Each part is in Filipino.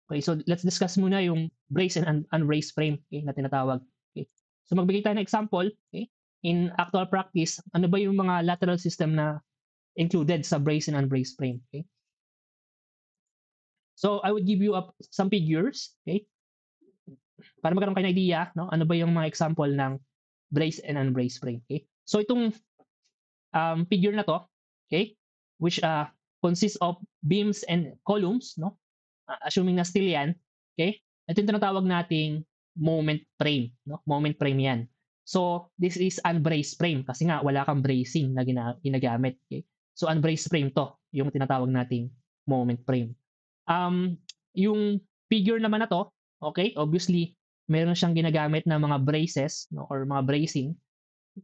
Okay, so let's discuss muna yung brace and unbrace frame, okay, na tinatawag. Okay. So magbigay tayo ng example, okay? In actual practice, ano ba yung mga lateral system na included sa brace and unbrace frame, okay? So I would give you some figures, okay? Para magkaroon kayo ng idea, no? Ano ba yung mga example ng brace and unbrace frame, okay? So itong figure na to, okay? Which consists of beams and columns, no? Assuming na steel yan, okay? Ito yung tinatawag nating moment frame, no? Moment frame yan. So, this is unbraced frame kasi nga wala kang bracing na ginagamit, okay? So, unbraced frame to, yung tinatawag nating moment frame. Yung figure naman na to, okay? Obviously, meron siyang ginagamit na mga braces, no? Or mga bracing.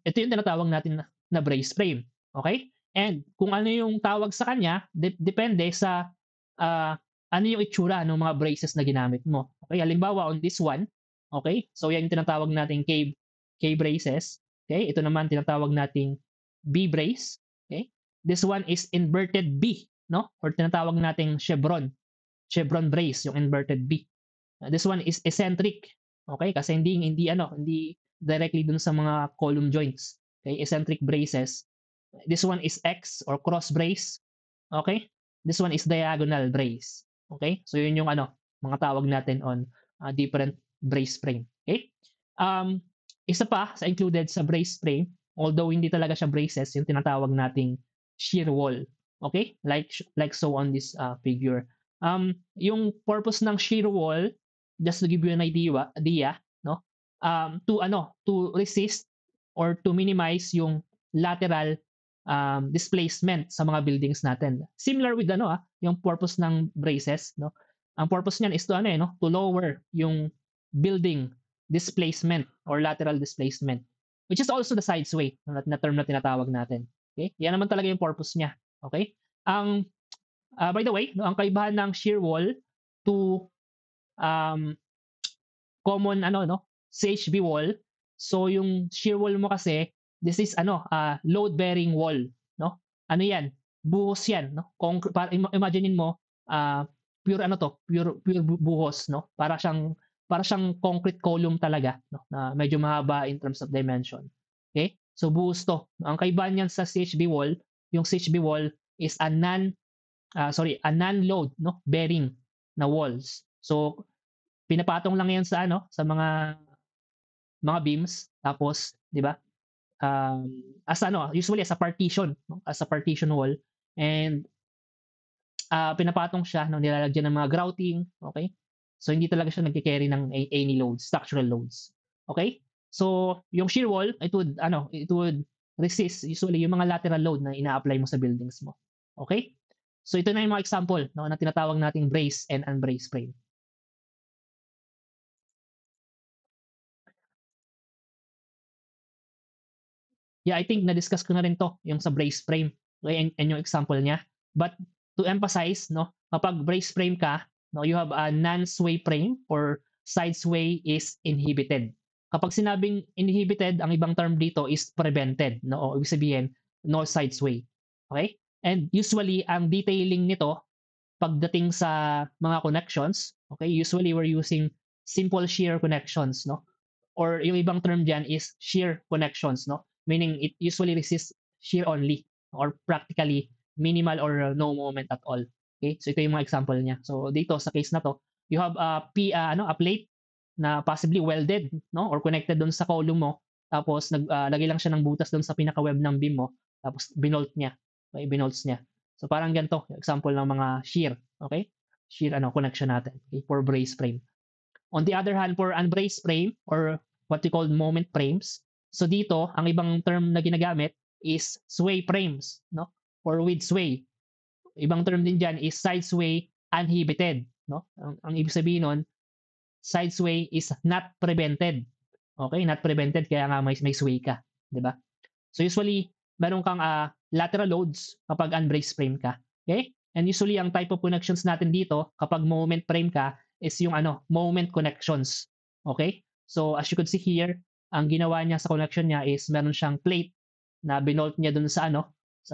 Ito yung tinatawag natin na brace frame, okay? And kung ano yung tawag sa kanya, depende sa ah, ano yung itsura ng mga braces na ginamit mo. Okay, halimbawa on this one, okay? So yan yung tinatawag nating K braces. Okay? Ito naman tinatawag nating B brace. Okay? This one is inverted B, no? Or tinatawag nating chevron brace, yung inverted B. This one is eccentric. Okay? Kasi hindi directly dun sa mga column joints. Okay? Eccentric braces. This one is X or cross brace. Okay? This one is diagonal brace. Okay? So yun yung mga tawag natin on different brace frame. Okay? Um, isa pa sa included sa brace frame, although hindi talaga siya braces, yung tinatawag nating shear wall. Okay? Like so on this figure. Yung purpose ng shear wall, just to give you an idea, no? To resist or to minimize yung lateral displacement sa mga buildings natin. Similar with yung purpose ng braces, no? Ang purpose niyan is to lower yung building displacement or lateral displacement, which is also the side sway na term na tinatawag natin. Okay? Yan naman talaga yung purpose niya. Okay? By the way, no, ang kaibahan ng shear wall to um, common CHB wall. So yung shear wall mo kasi, this is load bearing wall, no? Ano 'yan? Buhos 'yan, no? Imaginein mo pure pure buhos, no? Para siyang concrete column talaga, no? Na medyo mahaba in terms of dimension. Okay? So buhos 'to. Ang kaibahan niyan sa CHB wall, yung CHB wall is a non-load, no? Bearing na walls. So pinapatong lang 'yan sa mga beams tapos 'di ba? Usually as a partition, no? As a partition wall and pinapatong siya no nilalagyan ng mga grouting, okay? So hindi talaga siya nagke-carry ng any loads, structural loads. Okay? So yung shear wall it would resist usually yung mga lateral load na ina-apply mo sa buildings mo. Okay? So ito na yung mga example no na tinatawag nating brace and unbrace frame. Yeah, I think na-discuss ko na rin 'to, yung sa brace frame, okay, and yung example niya. But to emphasize 'no, kapag brace frame ka 'no, you have a non-sway frame or side sway is inhibited. Kapag sinabing inhibited, ang ibang term dito is prevented 'no, o ibig sabihin, no side sway. Okay? And usually ang detailing nito pagdating sa mga connections, okay, usually we're using simple shear connections 'no, or yung ibang term diyan is shear connections, no? Meaning it usually resists shear only or practically minimal or no moment at all. Okay? So ito yung mga example niya. So dito sa case na to, you have a plate na possibly welded, no? Or connected doon sa column mo. Tapos lagay lang siya ng butas doon sa pinaka-web ng beam mo. Tapos binolt niya. Okay? Binolts niya. So parang ganito, example ng mga shear. Okay? Shear connection natin. Okay? For brace frame. On the other hand, for unbraced frame or what we call moment frames, so dito, ang ibang term na ginagamit is sway frames, no? Or with sway. Ibang term din dyan is side sway uninhibited, no? Ang ibig sabihin nun, side sway is not prevented. Okay? Not prevented, kaya nga may sway ka. Di ba? So usually, meron kang lateral loads kapag unbraced frame ka. Okay? And usually, ang type of connections natin dito, kapag moment frame ka, is yung moment connections. Okay? So as you could see here, ang ginawa niya sa connection niya is meron siyang plate na binolt niya dun sa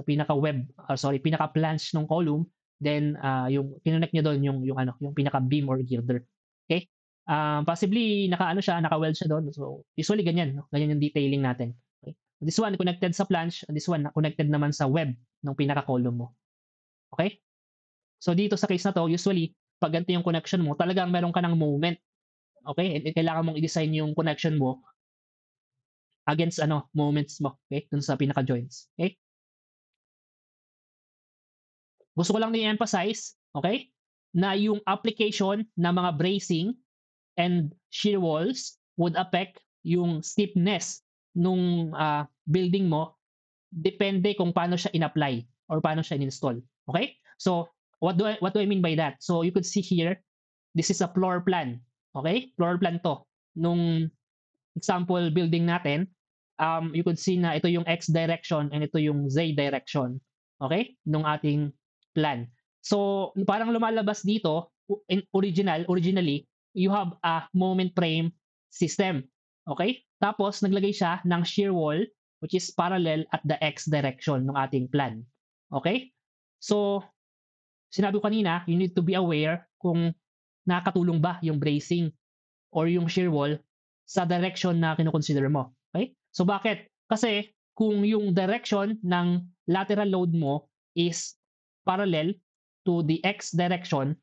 pinaka-web, pinaka-flange ng column. then yung kinonect niya doon yung pinaka beam or girder. Okay? Possibly naka-weld siya doon. So usually ganyan, no? Ganyan yung detailing natin. Okay? This one connected sa flange, this one connected naman sa web ng pinaka column mo. Okay? So dito sa case na to, usually pag ganito yung connection mo, talagang meron ka ng moment. Okay? And kailangan mong i-design yung connection mo against moments mo, okay? Dun sa pinaka joints. Okay? Gusto ko lang din i-emphasize, okay? Na yung application ng mga bracing and shear walls would affect yung stiffness nung building mo depende kung paano siya in-apply or paano siya in-install. Okay? So, what do I mean by that? So, you could see here, this is a floor plan. Okay? Floor plan to. Nung example building natin, you could see na ito yung X direction and ito yung Z direction. Okay? Nung ating plan. So, parang lumalabas dito, originally, you have a moment frame system. Okay? Tapos, naglagay siya ng shear wall which is parallel at the X direction ng ating plan. Okay? So, sinabi ko kanina, you need to be aware kung nakakatulong ba yung bracing or yung shear wall sa direction na kinoconsider mo. Okay? So bakit? Kasi kung yung direction ng lateral load mo is parallel to the X direction,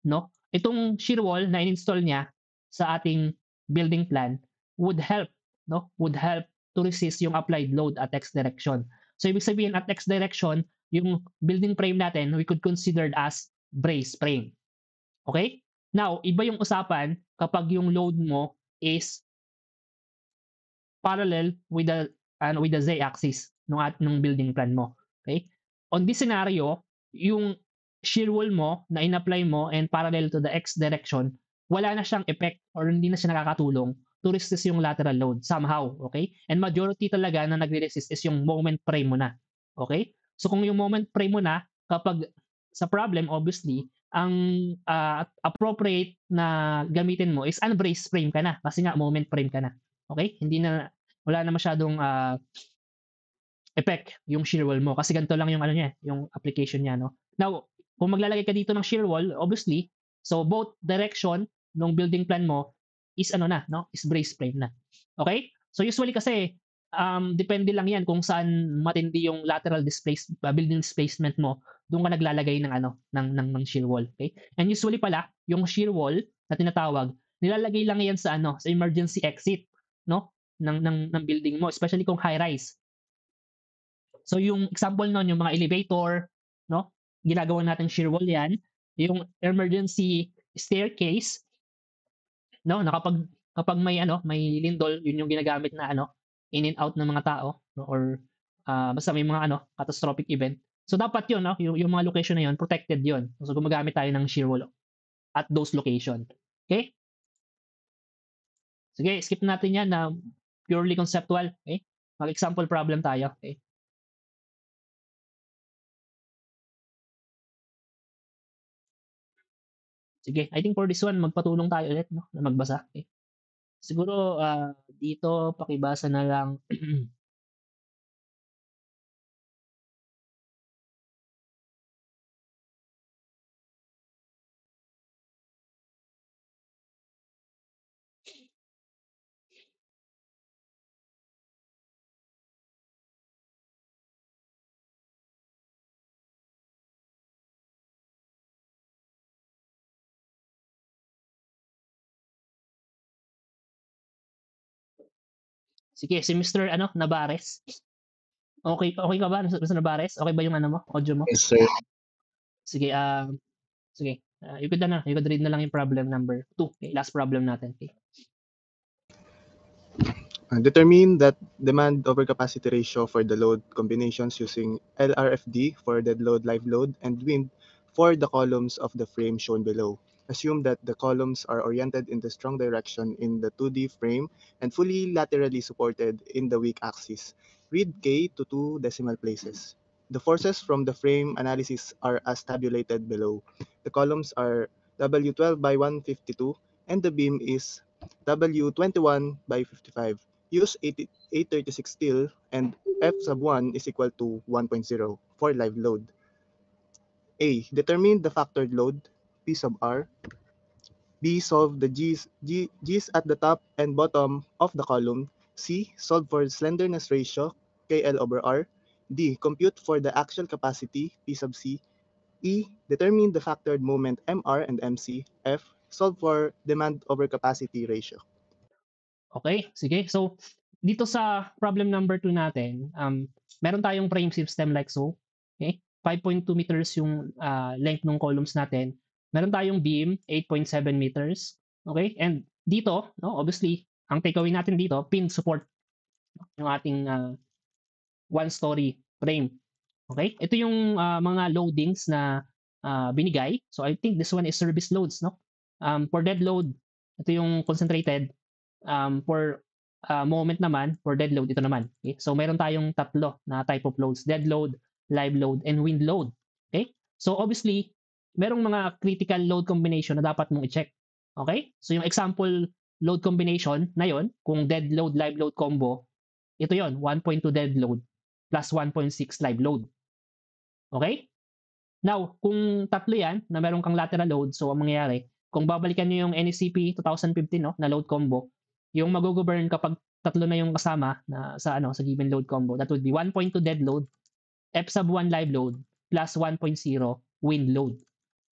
no? Itong shear wall na in-install niya sa ating building plan would help, no? Would help to resist yung applied load at X direction. So ibig sabihin at X direction, yung building frame natin we could consider as brace frame. Okay? Now, iba yung usapan kapag yung load mo is parallel with the z-axis nung building plan mo. Okay? On this scenario, yung shear wall mo na in-apply mo and parallel to the x direction, wala na siyang effect or hindi na siya nakakatulong to resist yung lateral load somehow. Okay? And majority talaga na nagre-resist is yung moment frame mo na. Okay? So kung yung moment frame mo na, kapag sa problem, obviously, ang appropriate na gamitin mo is unbraced frame ka na kasi nga moment frame ka na. Okay? Wala na masyadong effect yung shear wall mo kasi ganito lang yung niya, yung application niya, no. Now, kung maglalagay ka dito ng shear wall, obviously, so both direction ng building plan mo is is brace frame na. Okay? So usually kasi depende lang 'yan kung saan matindi yung lateral building displacement mo, doon ka naglalagay ng shear wall, okay? And usually pala, yung shear wall na tinatawag, nilalagay lang 'yan sa emergency exit, no? Ng building mo, especially kung high rise. So yung example nun, yung mga elevator, no? Ginagawa natin shear wall 'yan. Yung emergency staircase, no? Kapag may lindol, yun yung ginagamit na in and out ng mga tao, no? Or basta may mga catastrophic event. So dapat yun, no? Yung mga location na yun, protected yun. So gumagamit tayo ng shear wall at those location. Okay? Sige, skip natin yan na purely conceptual. Okay? Mag-example problem tayo. Okay? Sige, I think for this one, magpatulong tayo ulit, no? Na magbasa. Okay? Siguro, dito, pakibasa na lang. Sige, si Mr. Navarez. Okay, okay ka ba, Mr. Navarez? Okay ba yung audio mo? Yes, sir. Sige, sige. You could read na lang yung problem number 2. Okay, last problem natin. Okay. Determine that demand over capacity ratio for the load combinations using LRFD for dead load, live load, and wind for the columns of the frame shown below. Assume that the columns are oriented in the strong direction in the 2D frame and fully laterally supported in the weak axis. Read K to 2 decimal places. The forces from the frame analysis are as tabulated below. The columns are W12 by 152 and the beam is W21 by 55. Use 836 steel and F sub 1 is equal to 1.0 for live load. A. Determine the factored load, P sub R. B. Solve the G's at the top and bottom of the column. C. Solve for slenderness ratio, KL over R. D. Compute for the axial capacity, P sub C. E. Determine the factored moment MR and MC. F. Solve for demand over capacity ratio. Okay, sige. So, dito sa problem number 2 natin, meron tayong frame system like so. Okay? 5.2 meters yung length ng columns natin. Meron tayong beam, 8.7 meters. Okay? And dito, no, obviously, ang takeaway natin dito, pin support yung ating one-story frame. Okay? Ito yung mga loadings na binigay. So, I think this one is service loads, no? For dead load, ito yung concentrated. For moment naman, for dead load, ito naman. Okay? So, meron tayong tatlo na type of loads. Dead load, live load, and wind load. Okay? So, obviously, merong mga critical load combination na dapat mong i-check. Okay? So, yung example load combination na yon, kung dead load, live load combo, ito yon 1.2 dead load plus 1.6 live load. Okay? Now, kung tatlo yan, na meron kang lateral load, so ang mangyayari, kung babalikan nyo yung NECP 2015 no, na load combo, yung mag-govern kapag tatlo na yung kasama na sa given load combo, that would be 1.2 dead load, F sub 1 live load, plus 1.0 wind load.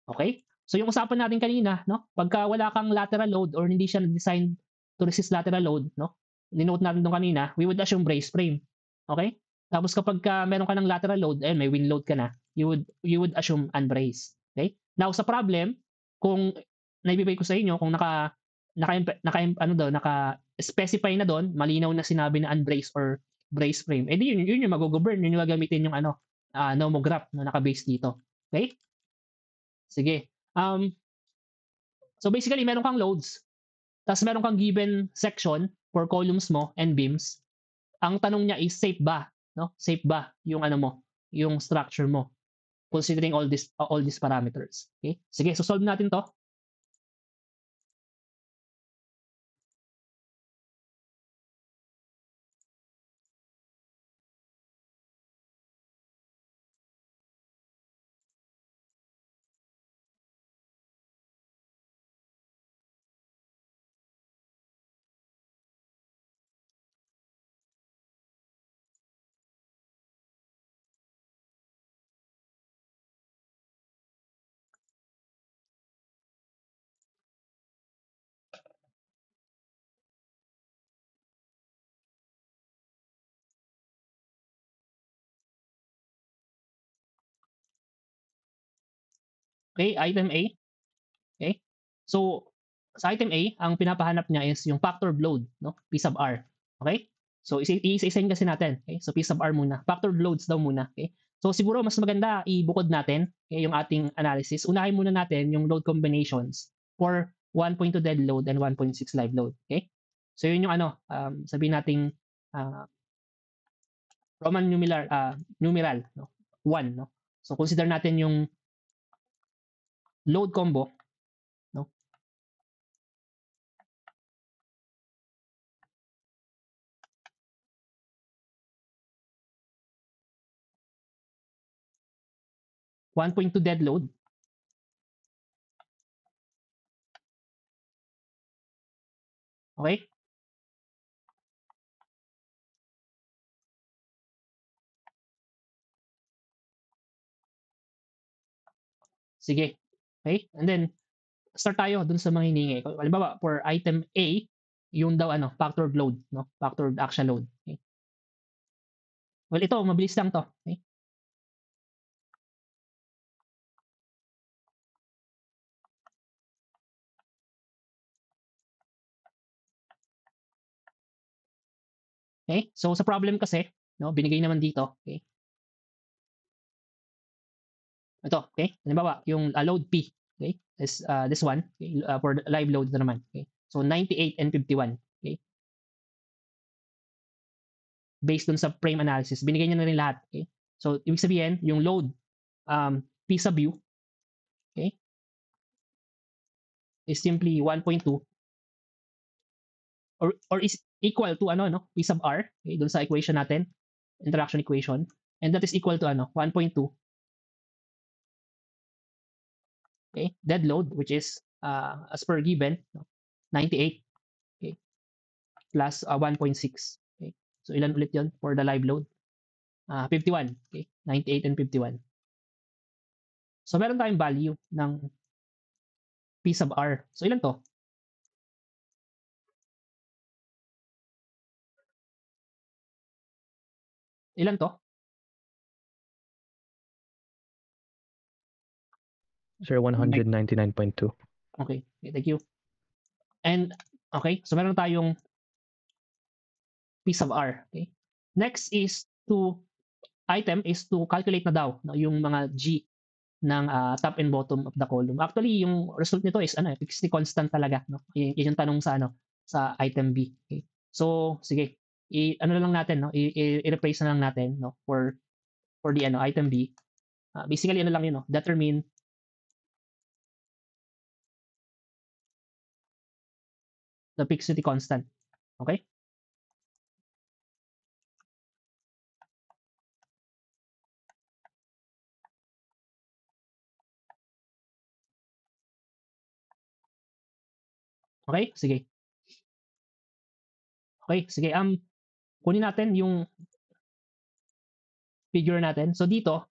Okay? So yung usapan natin kanina, no, pagka wala kang lateral load or hindi siya designed to resist lateral load, no, ninote natin doon kanina, we would assume brace frame. Okay? Tapos kapag meron ka ng lateral load, may wind load ka na, you would assume unbrace. Okay? Now sa problem, kung naibibigay ko sa inyo kung naka specify na doon, malinaw na sinabi na unbrace or brace frame. Edi yun yung mag-govern, yun yung gagamitin yung nomograph na naka-base dito. Okay? Sige. So basically meron kang loads, tapos meron kang given section for columns mo and beams. Ang tanong niya is safe ba, no? Safe ba yung yung structure mo considering all these parameters. Okay? Sige, so solve natin 'to. Okay, item A. Okay? So sa item A, ang pinapahanap niya is yung factored load, no? P sub R. Okay? So i-assign kasi natin. Okay? So P sub R muna. Factored loads daw muna. Okay? So siguro mas maganda ibukod natin yung ating analysis. Unahin muna natin yung load combinations for 1.2 dead load and 1.6 live load. Okay? So yun yung sabihin nating Roman numeral, no? 1, no? So consider natin yung load combo, no? 1.2 dead load. Okay? Sige. Okay? And then start tayo dun sa mga hiningi. Halimbawa, for item A, yung daw factored load, no? Factored axial load. Okay? Well, ito mabilis lang 'to. Okay? Okay? So sa problem kasi, no, binigay naman dito, okay? Ito, okay? Halimbawa, yung load P, okay? This one, okay? For live load na naman, okay? So 98 and 51, okay? Based dun sa frame analysis, binigay niya na rin lahat, okay? So ibig sabihin, yung load P sub U, okay, is simply 1.2 or is equal to P sub R, okay, dun sa equation natin, interaction equation, and that is equal to 1.2 Okay? Dead load, which is as per given, 98, okay? Plus 1.6. Okay? So ilan ulit yon for the live load? 51. Okay? 98 and 51. So meron tayong value ng P sub R. So ilan to? Ilan to? Sir, 199.2. Okay, thank you. And okay, so meron tayong P sub R. Okay? Next is item is to calculate na daw no, yung mga G ng top and bottom of the column. Actually, yung result nito is fixed constant talaga. No? Yun yung tanong sa sa item B. Okay? So, sige. Ano na lang natin, no? I-replace na lang natin no? for the item B. Basically, ano lang yun, no? Determine the fixity constant. Okay? Okay? Sige. Okay, sige. Kunin natin yung figure natin. So dito,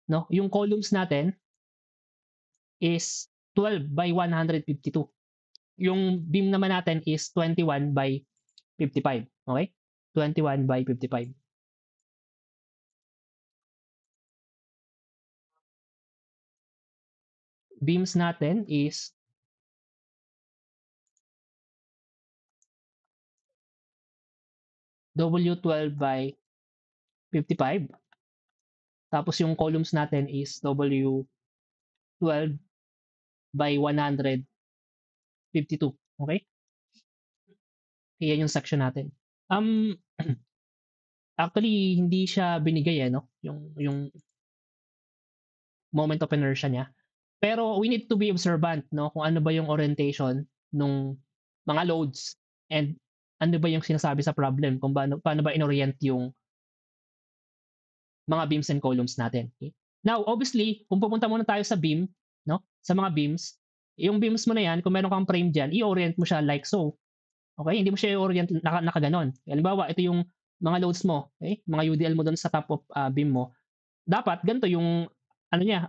no, yung columns natin is 12 by 152. Yung beam naman natin is 21 by 55. Okay? 21 by 55. Beams natin is W12 by 55. Tapos yung columns natin is W12 by 152. Okay? Kaya yung section natin. Actually, hindi siya binigay no? Yung moment of inertia niya. Pero we need to be observant, no? Kung ano ba yung orientation nung mga loads and ano ba yung sinasabi sa problem, kung paano ba inorient yung mga beams and columns natin. Okay? Now, obviously, kung pupunta muna tayo sa beam, no? Sa mga beams, yung beams mo na yan, kung meron kang frame dyan, i-orient mo siya like so. Okay? Hindi mo siya i-orient nakaganon. Halimbawa, ito yung mga loads mo, okay? Mga UDL mo doon sa top of beam mo. Dapat ganito yung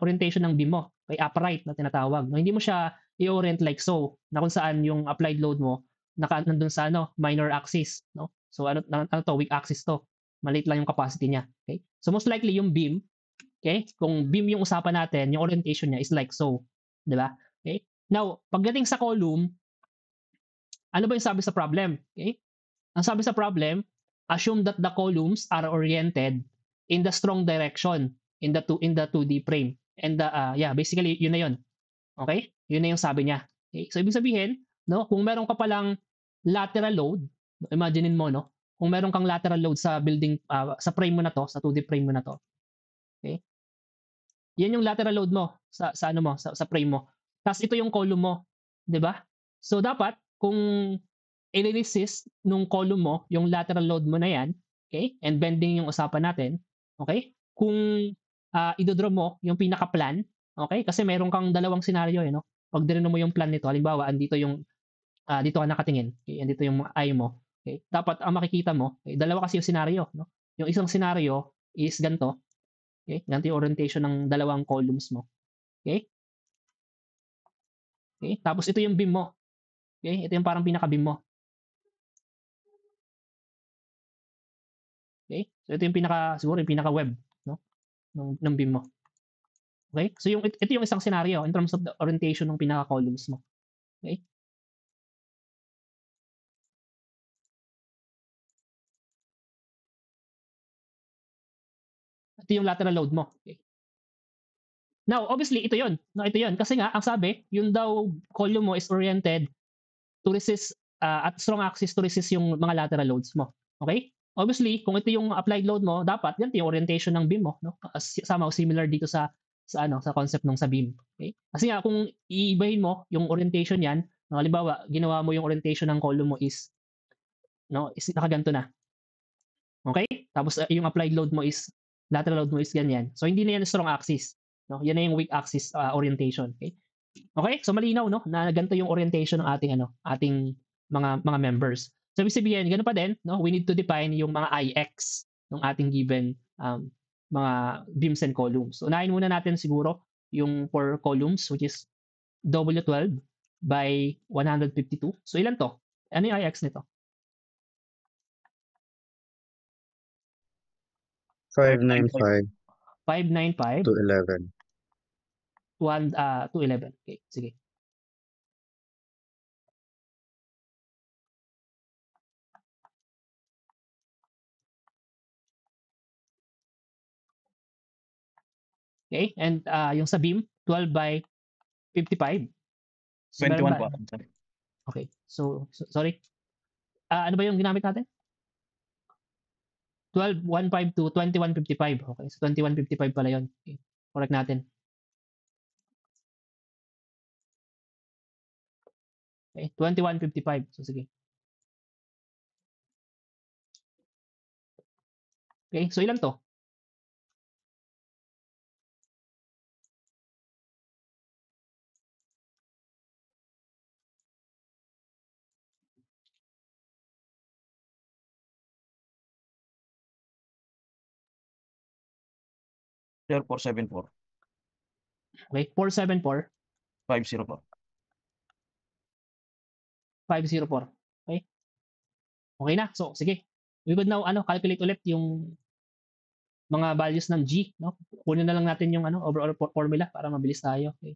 orientation ng beam mo, kay upright na tinatawag. No, hindi mo siya i-orient like so, na kung saan yung applied load mo nandun sa minor axis, no? So ano to, weak axis to. Maliit lang yung capacity niya, okay? So most likely yung beam, okay? Kung beam yung usapan natin, yung orientation niya is like so, 'di ba? Okay? Now, pagdating sa column, ano ba yung sabi sa problem? Okay? Ang sabi sa problem, assume that the columns are oriented in the strong direction in the 2D frame. And basically yun na yun. Okay? Yun na yung sabi niya. Okay? So ibig sabihin, no, kung meron ka palang lateral load, imaginein mo, no, kung meron kang lateral load sa building sa frame mo na to, sa 2D frame mo na to. Okay? Yan yung lateral load mo sa ano mo, sa frame mo. Tapos ito yung column mo, 'di ba? So dapat kung i-resist nung column mo yung lateral load mo na yan, okay? And bending yung usapan natin, okay? Kung idodraw mo yung pinaka-plan, okay? Kasi meron kang dalawang scenario, no? Pag dinino mo yung plan nito, halimbawa, andito yung dito ka nakatingin, okay? Andito yung eye mo, okay? Dapat ang makikita mo, okay? Dalawa kasi yung scenario, no? Yung isang scenario is ganito, okay? Ganito yung orientation ng dalawang columns mo, okay? Okay? Tapos ito yung beam mo, okay? Ito yung parang pinaka-beam mo. Okay? So ito yung siguro yung pinaka-web, no? ng beam mo. Okay? So ito yung isang scenario in terms of the orientation ng pinaka-columns mo. Okay? Ito yung lateral load mo. Okay? Now, obviously, ito yon. No, ito yon. Kasi nga, ang sabi, yung daw column mo is oriented to resist, at strong axis to resist yung mga lateral loads mo. Okay? Obviously, kung ito yung applied load mo, dapat ganito yung orientation ng beam mo. No? Somehow similar dito sa concept ng sa beam. Okay? Kasi nga, kung iibahin mo yung orientation yan, no, halimbawa, ginawa mo yung orientation ng column mo is nakaganto na. Okay? Tapos yung applied load mo is lateral load mo is ganyan. So hindi na yan strong axis. no? Yan na yung weak axis orientation, okay? Okay? So malinaw, no, na ganito yung orientation ng ating mga members. So ibig sabihin, ganun pa din, no? We need to define yung mga IX ng ating given mga beams and columns. So unahin muna natin siguro yung for columns, which is W12 by 152. So ilan to? Ano yung IX nito? 595 595 to 11. to 11. Okay, sige. Okay, and yung sa beam, 12 by 55. So, meron 21 ba? po. Sorry. Okay, so sorry. Ano ba yung ginamit natin? 12,152, 2155. Okay, so 2155 pala yun. Okay, correct natin. Okay, 2155. So sige. Okay, so ilan to? Sir, 474. Okay, 474, 50 po. 504. Okay? Okay na. So sige. We could now calculate ulit yung mga values ng G, no? Kunin na lang natin yung overall formula para mabilis tayo. Okay.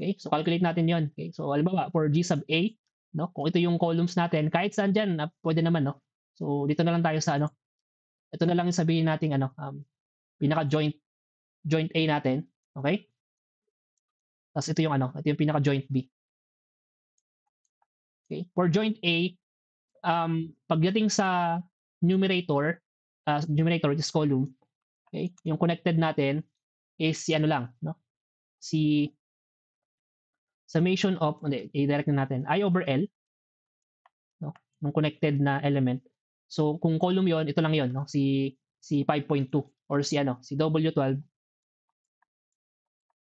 Okay, so calculate natin 'yon. Okay? So halimbawa for G sub A, no? Kung ito yung columns natin, kahit saan diyan, pwede naman, no? So dito na lang tayo sa ito na lang yung sabihin nating pinaka joint A natin, okay? Tapos ito yung ito yung pinaka joint B. Okay? For joint A, pagdating sa numerator is column, okay? Yung connected natin is si lang, no? Si summation of, i-direct na natin, I over L, no? Yung connected na element. So kung column 'yon, ito lang 'yon, no? Si 5.2 or si W12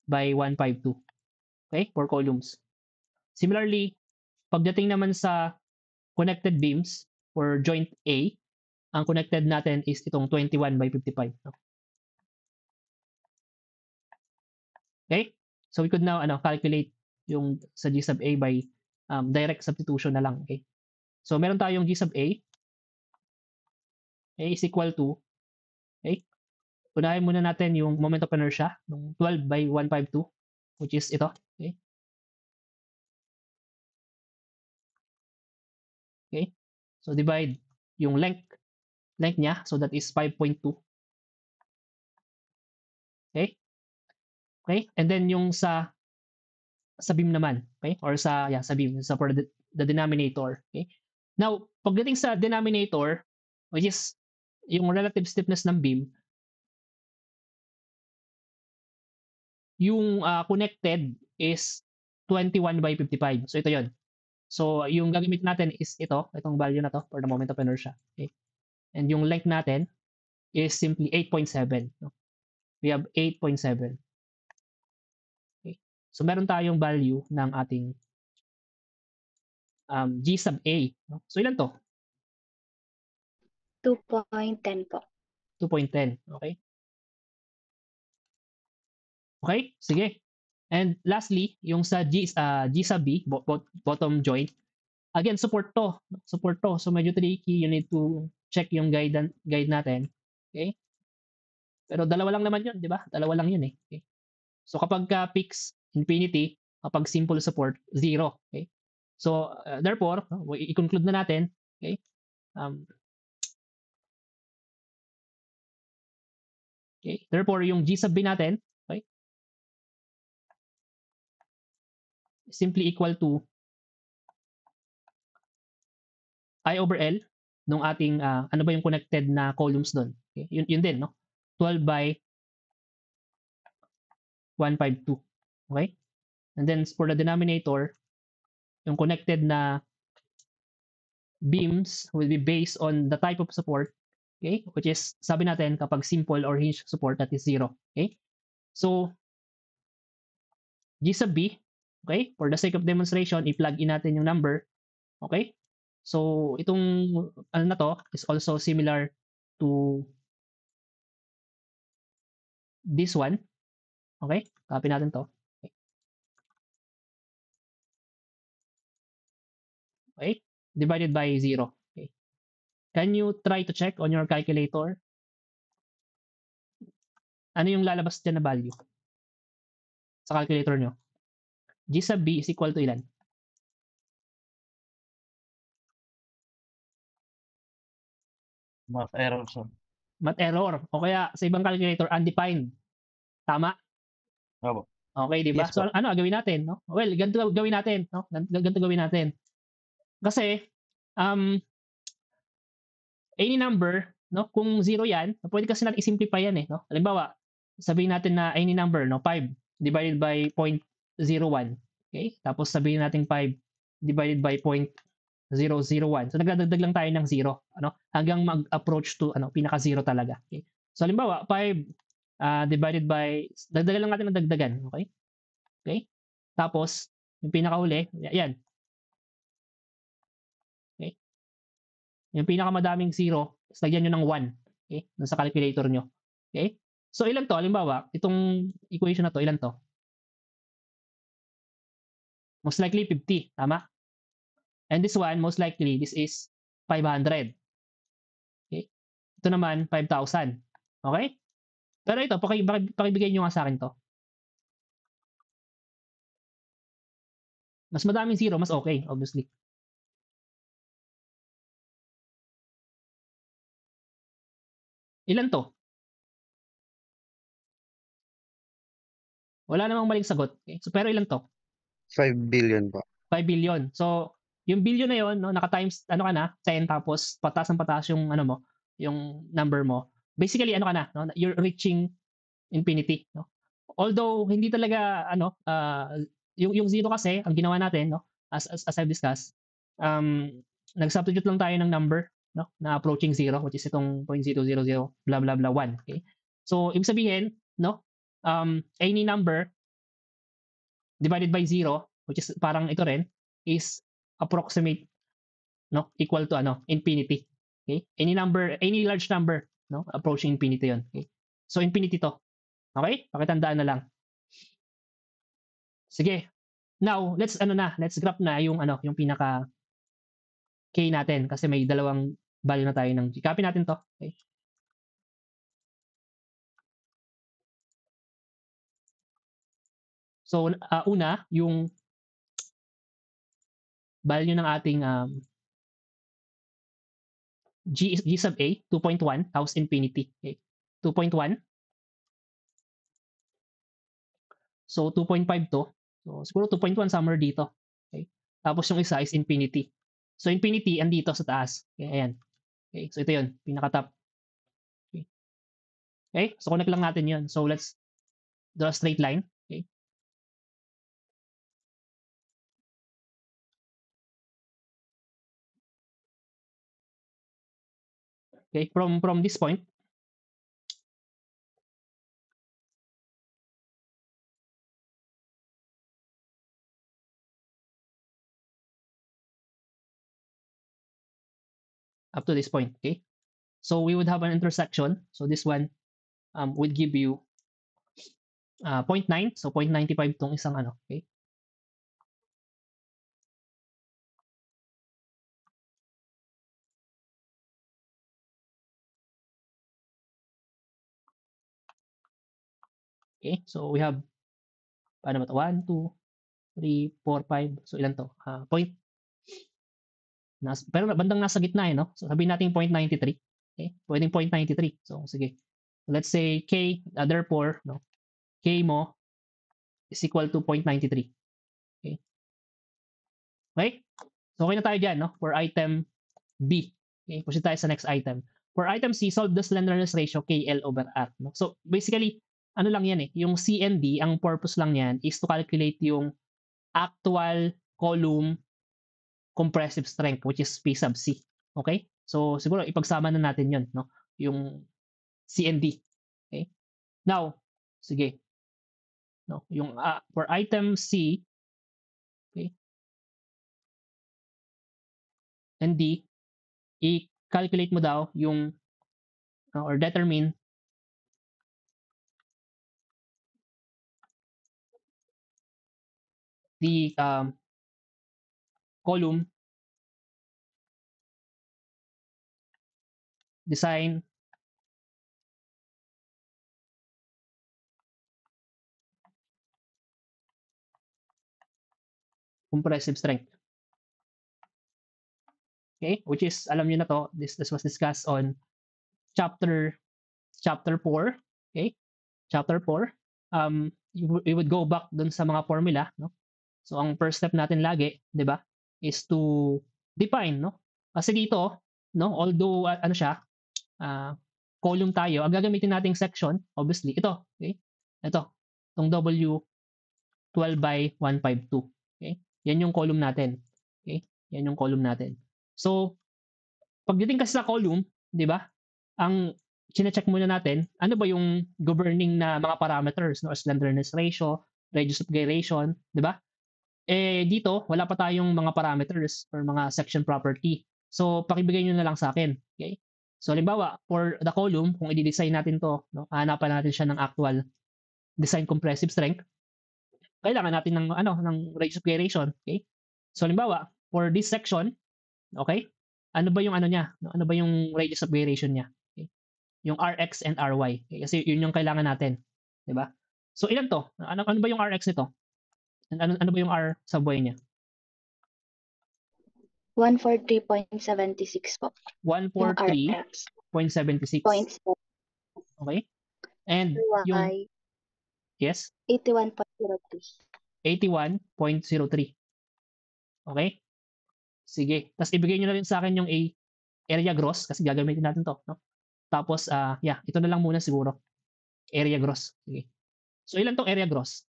by 152. Okay? For columns. Similarly, pagdating naman sa connected beams for joint A, ang connected natin is itong 21 by 55. No? Okay? So we could now calculate yung sa G sub A by direct substitution na lang. Okay? So meron tayong G sub A. A is equal to, okay? Unahin muna natin yung moment of inertia ng 12 by 152, which is ito. Okay? Okay? So divide yung length niya, so that is 5.2. Okay? Okay? And then yung sa beam naman, okay? Or sa beam, sa for the denominator, okay? Now, pagdating sa denominator, which is yung relative stiffness ng beam, yung connected is 21 by 55. So ito 'yon. So yung gagamit natin is itong value na to for the moment of inertia, okay? And yung length natin is simply 8.7, no? We have 8.7. Okay? So meron tayong value ng ating G sub A, no? So ilan to? 2.10 po. 2.10, okay? Okay, sige. And lastly, yung sa G sub B, bottom joint, again, support to. So medyo tricky, you need to check yung guide natin. Okay? Pero dalawa lang naman 'yun, 'di ba? Dalawa lang 'yun eh. Okay? So kapag fixed infinity, kapag simple support, 0. Okay? So therefore, i-conclude na natin, okay? Okay? Therefore, yung G sub B natin, okay? Simply equal to I over L nung ating ano ba yung connected na columns doon. Okay? Yun din, no? 12 by 152. Okay? And then for the denominator, yung connected na beams will be based on the type of support Okay? Which is, sabi natin, kapag simple or hinge support, that is 0. Okay? So, G sub B, okay? For the sake of demonstration, i-plug in natin yung number. Okay? So, itong ano na to is also similar to this one. Okay? Copy natin to. Okay. Okay? Divided by 0. Okay. Can you try to check on your calculator? Ano yung lalabas dyan na value? Sa calculator nyo. G sub B is equal to ilan? Math error, sir. Math error. O kaya sa ibang calculator, undefined. Tama? Opo. Okay, di ba? Yes So po. ano gawin natin, no? Well, ganito gawin natin, no? Ganito gawin natin. Kasi any number, no? Kung 0 yan, pwede kasi natin i-simplify yan eh, no? Halimbawa, sabihin natin na any number, no? 5 divided by 0.01. Okay? Tapos sabihin natin 5 divided by 0.001. So nagdadagdag lang tayo ng 0, ano? Hanggang mag-approach to ano, pinaka-0 talaga. Okay? So halimbawa, 5 divided by, dagdagan lang natin ng dagdagan, okay? Okay? Tapos, yung pinakahuli, yan. Okay? Yung pinakamadaming 0, lagyan nyo ng 1. Okay? Nasa calculator nyo. Okay? So, ilan to? Halimbawa, itong equation na to, ilan to? Most likely 50. Tama? And this one, most likely, this is 500. Okay? Ito naman, 5,000. Okay? Pero ito, pakibigay nyo nga sa akin to. Mas madaming 0, mas okay, obviously. Ilan to? Wala namang maling sagot. Okay? So, pero ilan to? 5 billion po. 5 billion. So, yung billion na yon, no, naka-times ano ka na, 10 tapos pataas ng pataas yung ano mo, yung number mo. Basically ano ka na, no, you're reaching infinity, no. Although hindi talaga ano, yung zero kasi ang ginawa natin, no, as I've discussed, nag-substitute lang tayo ng number, no, na approaching zero, which is itong 0.000 blah blah blah 1. Okay? So, ibig sabihin, no, any number divided by 0, which is parang ito rin, is approximate, no, equal to ano, infinity. Okay? Any large number, no, approaching infinity 'yon. Okay? So infinity to. Okay? Pakitandaan na lang. Sige. Now, let's graph na yung ano, yung pinaka k natin kasi may dalawang value na tayo ng copy natin to. Okay? So una, yung value ng ating G sub A, 2.1, tapos infinity. Okay? 2.1. So, 2.5 to. So, siguro 2.1 somewhere dito. Okay? Tapos yung isa is infinity. So, infinity andito sa taas. Okay, ayan. Okay, so ito yun, pinaka-top. Okay. Okay, so connect lang natin yun. So, let's draw a straight line. Okay. Okay, from this point, up to this point. Okay. So, we would have an intersection. So, this one would give you 0.9. So, 0.95 tong isang ano. Okay. Okay, so we have, paano ba ito? 1, 2, 3, 4, 5. So, ilan to? Point. Pero bandang nasa gitna eh, no? So, sabihin natin 0.93. Okay? Pwedeng 0.93. So, sige. Let's say K, therefore, no? K mo is equal to 0.93. Okay? Okay? So, okay na tayo dyan, no? For item B. Okay? Proceed tayo sa next item. For item C, solve the slenderness ratio KL over R. No? So, basically, ano lang yan eh. Yung C and D, ang purpose lang yan is to calculate yung actual column compressive strength, which is P sub C. Okay? So, siguro ipagsama na natin 'yon, no? yung C and D. Okay? Now, sige. No, yung for item C, okay, and D, i-calculate mo daw yung or determine the column design compressive strength. Okay? Which is, alam niyo na to, this was discussed on chapter 4. Okay? Chapter 4. You would go back dun sa mga formula, no? So, ang first step natin lagi, di ba, is to define, no? Kasi dito, no, although, ano siya, column tayo, ang gagamitin nating section, obviously, ito, okay? Ito, itong W12 by 152. Okay? Yan yung column natin. Okay? Yan yung column natin. So, pagdating kasi sa column, di ba, ang chine-check muna natin, ano ba yung governing na mga parameters, no? Slenderness ratio, radius of gyration, di ba? Eh, dito, wala pa tayong mga parameters or mga section property. So, pakibigay nyo na lang sa akin. Okay? So, halimbawa, for the column, kung i-design natin to, no, hanapan natin siya ng actual design compressive strength, kailangan natin ng, ng radius of gyration. Okay? So, halimbawa, for this section, okay, ano ba yung ano niya? Ano ba yung radius of gyration niya? Okay? Yung Rx and Ry. Okay? Kasi yun yung kailangan natin. Di ba? So, ilan to? Ano ba yung Rx nito? Ano ba yung R sa buhay niya? 143.76 po. Yung 143.76. Points po. Okay? And yung, Y, yes? 81.03. 81.03. Okay? Sige. Tapos ibigay nyo na rin sa akin yung area gross kasi gagamitin natin to. No? Tapos, yeah, ito na lang muna siguro. Area gross. Sige. So, ilan tong area gross?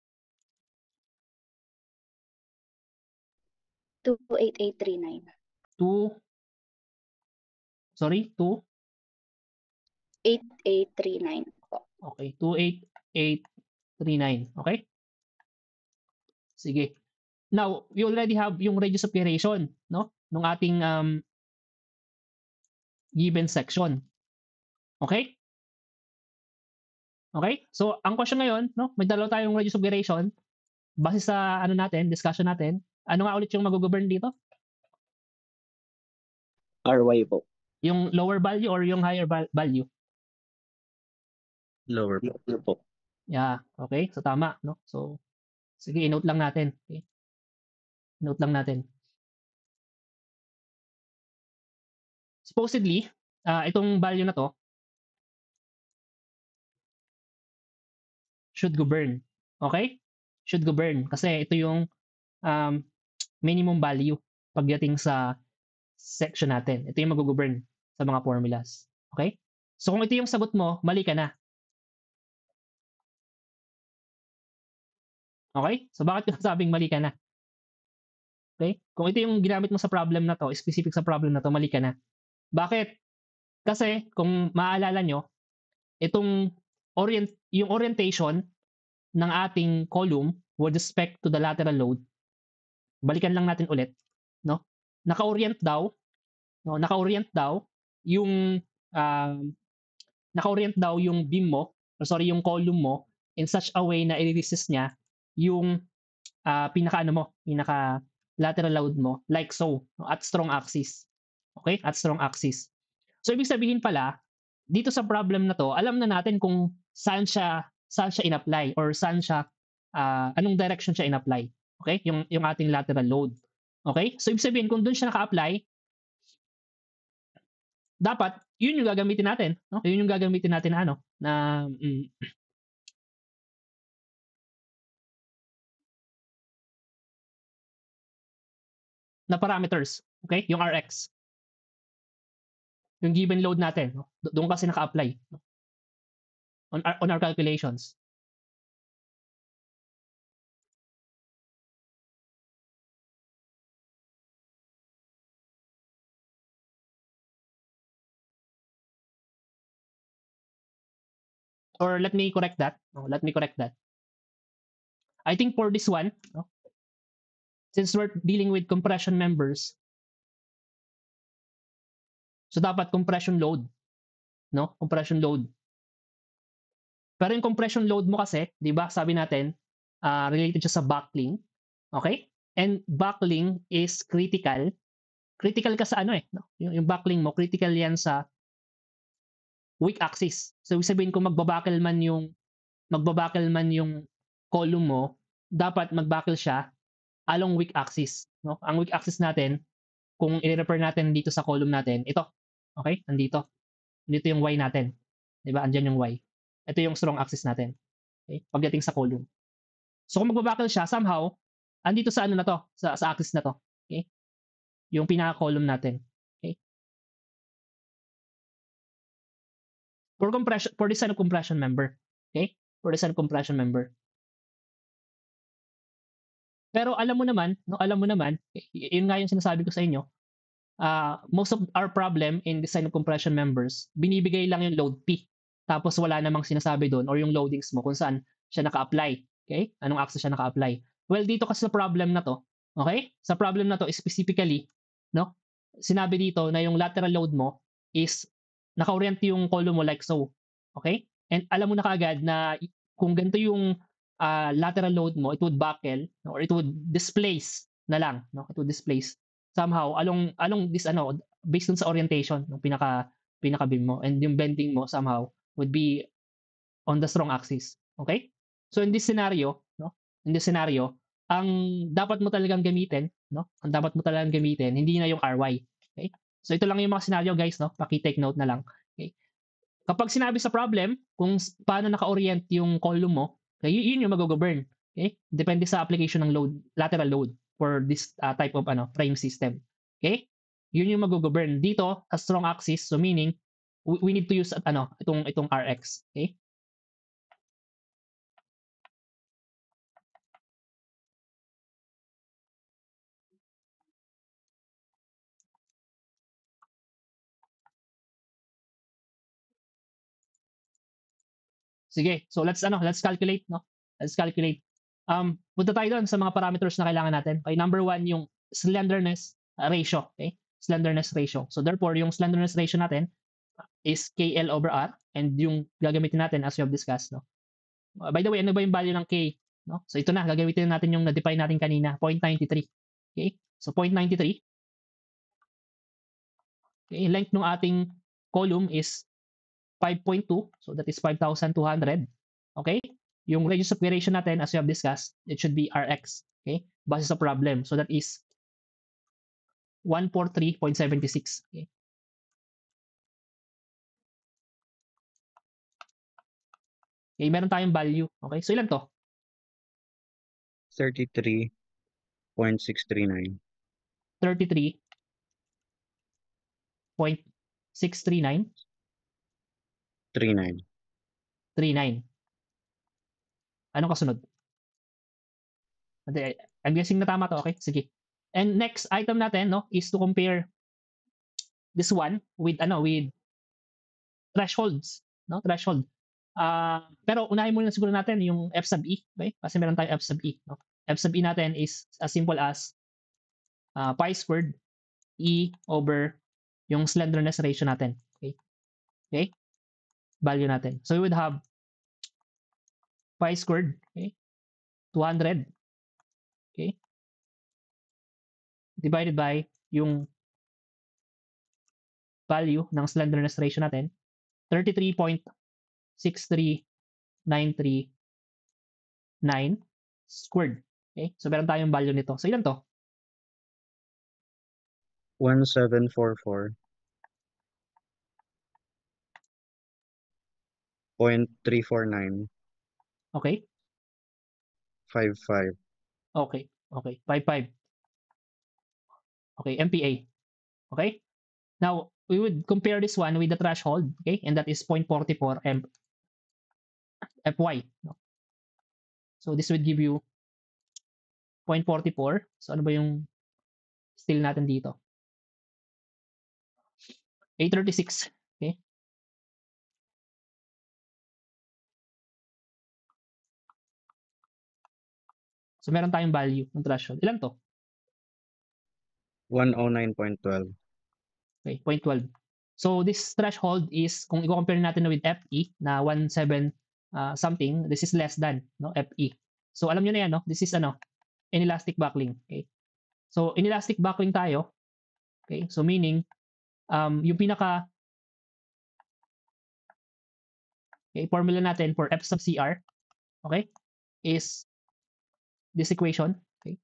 28839. 2, sorry, 2, 8839 po. okay, 28839. Okay? Sige. Now, we already have yung radius of gyration, no? Nung ating given section. Okay? Okay? So, ang question ngayon, no? May dalawa tayong radius of gyration. Base sa ano natin, discussion natin. Ano nga ulit yung mag-govern dito? RY po. Yung lower value or yung higher value? Lower po. Yeah, okay. So tama, no? So sige, i-note lang natin. Okay? Note lang natin. Supposedly, itong value na to should govern. Okay? Should govern kasi ito yung minimum value pagdating sa section natin. Ito yung mag-govern sa mga formulas. Okay? So kung ito yung sagot mo, mali ka na. Okay? So bakit ka sabing mali ka na? Okay? Kung ito yung ginamit mo sa problem na to, specific sa problem na to, mali ka na. Bakit? Kasi kung maaalala nyo, itong yung orientation ng ating column with respect to the lateral load, balikan lang natin ulit, no? Naka-orient daw, no? Naka-orient daw yung naka-orient daw yung beam mo, or sorry, yung column mo in such a way na i-resist niya yung pinaka lateral load mo like so, no? At strong axis. Okay? At strong axis. So ibig sabihin pala, dito sa problem na to, alam na natin kung saan siya in-apply or saan siya anong direction siya in-apply. Okay? Yung ating lateral load. Okay? So ibig sabihin kung doon siya naka-apply, dapat yun yung gagamitin natin, no? Yun yung gagamitin natin na na parameters. Okay? Yung Rx. Yung given load natin, no? Doon kasi naka-apply, no? On our calculations. Or let me correct that. No, let me correct that. I think for this one, no, since we're dealing with compression members, so dapat compression load, no? Compression load. Pero yung compression load mo kasi, 'di ba? Sabi natin, related siya sa buckling. Okay? And buckling is critical. Critical ka sa ano eh, no? Yung buckling mo, critical 'yan sa weak axis. So ibig sabihin kung magbabuckle man yung column mo, dapat magbuckle siya along weak axis, no? Ang weak axis natin, kung i-refer natin dito sa column natin, ito. Okay? Nandito. Dito yung Y natin. 'Di ba? Andiyan yung Y. Ito yung strong axis natin. Okay? Pagdating sa column. So kung magbabuckle siya, somehow, andito sa ano na to, sa axis na to. Okay? Yung pinaka-column natin. Okay? For this kind of compression member. Okay? For this kind of compression member. Pero alam mo naman, no, yun nga yung sinasabi ko sa inyo, most of our problem in this kind of compression members, binibigay lang yung load P. Tapos wala namang sinasabi doon or yung loadings mo kung saan siya naka-apply. Okay? Anong axis siya naka-apply. Well, dito kasi sa problem na to, okay? Sa problem na to, specifically, no? Sinabi dito na yung lateral load mo is naka-orient yung column mo like so. Okay? And alam mo na kaagad na kung ganito yung lateral load mo, it would buckle or it would displace na lang, no? It would displace somehow along this ano, based dun sa orientation ng pinaka beam mo, and yung bending mo somehow would be on the strong axis. Okay? So in this scenario, no? In this scenario, ang dapat mo talagang gamitin, no? Ang dapat mo talagang gamitin, hindi na yung RY. Okay? So ito lang yung mga scenario, guys, no? Paki-take note na lang. Okay? Kapag sinabi sa problem kung paano naka-orient yung column mo, okay, yun yung mag-govern. Okay? Depende sa application ng load, lateral load for this type of frame system. Okay? Yun yung mag-govern dito a strong axis, so meaning we need to use itong RX. Okay? Sige. So let's calculate, no? Let's calculate. Punta tayo doon sa mga parameters na kailangan natin. Okay, number 1 yung slenderness ratio, okay? Slenderness ratio. So therefore, yung slenderness ratio natin is KL over R, and yung gagamitin natin as we have discussed, no? By the way, ano ba yung value ng K, no? So ito na, gagamitin natin yung na-define natin kanina, 0.93. Okay? So 0.93. Okay, length ng ating column is 5.2, so that is 5,200. Okay? Yung radius of gyration natin, as we have discussed, it should be Rx. Okay? Base sa problem. So that is 143.76. Okay? Okay, meron tayong value. Okay? So ilan to? 33.639. 33.639. 39. 39. Anong kasunod? I'm guessing na tama to. Okay? Sige. And next item natin, no, is to compare this one with thresholds, no? Threshold. Pero unahin muna siguro natin yung F sub E, okay? Kasi meron tayong F sub E, no? F sub E natin is as simple as pi squared E over yung slenderness ratio natin. Okay? Okay? Value natin. So we would have pi squared, okay? 200, okay? Divided by yung value ng slenderness ratio natin, 33.63939 squared. Okay? So meron tayong value nito. So ilan to? 1744.349. Okay? 55. Okay. Okay. 55. Okay, MPa. Okay? Now, we would compare this one with the threshold, okay? And that is 0.44 Fy. No? So this would give you 0.44. So ano ba yung steel natin dito? 836. Okay? So meron tayong value ng threshold. Ilan to? 109.12. Okay, 0.12. So this threshold is, kung i-compare natin with FE na 17 something, this is less than, no, FE. So alam niyo na yan, no? This is inelastic buckling. Okay? So inelastic buckling tayo. Okay? So meaning yung pinaka formula natin for F sub CR, okay, is this equation. Okay?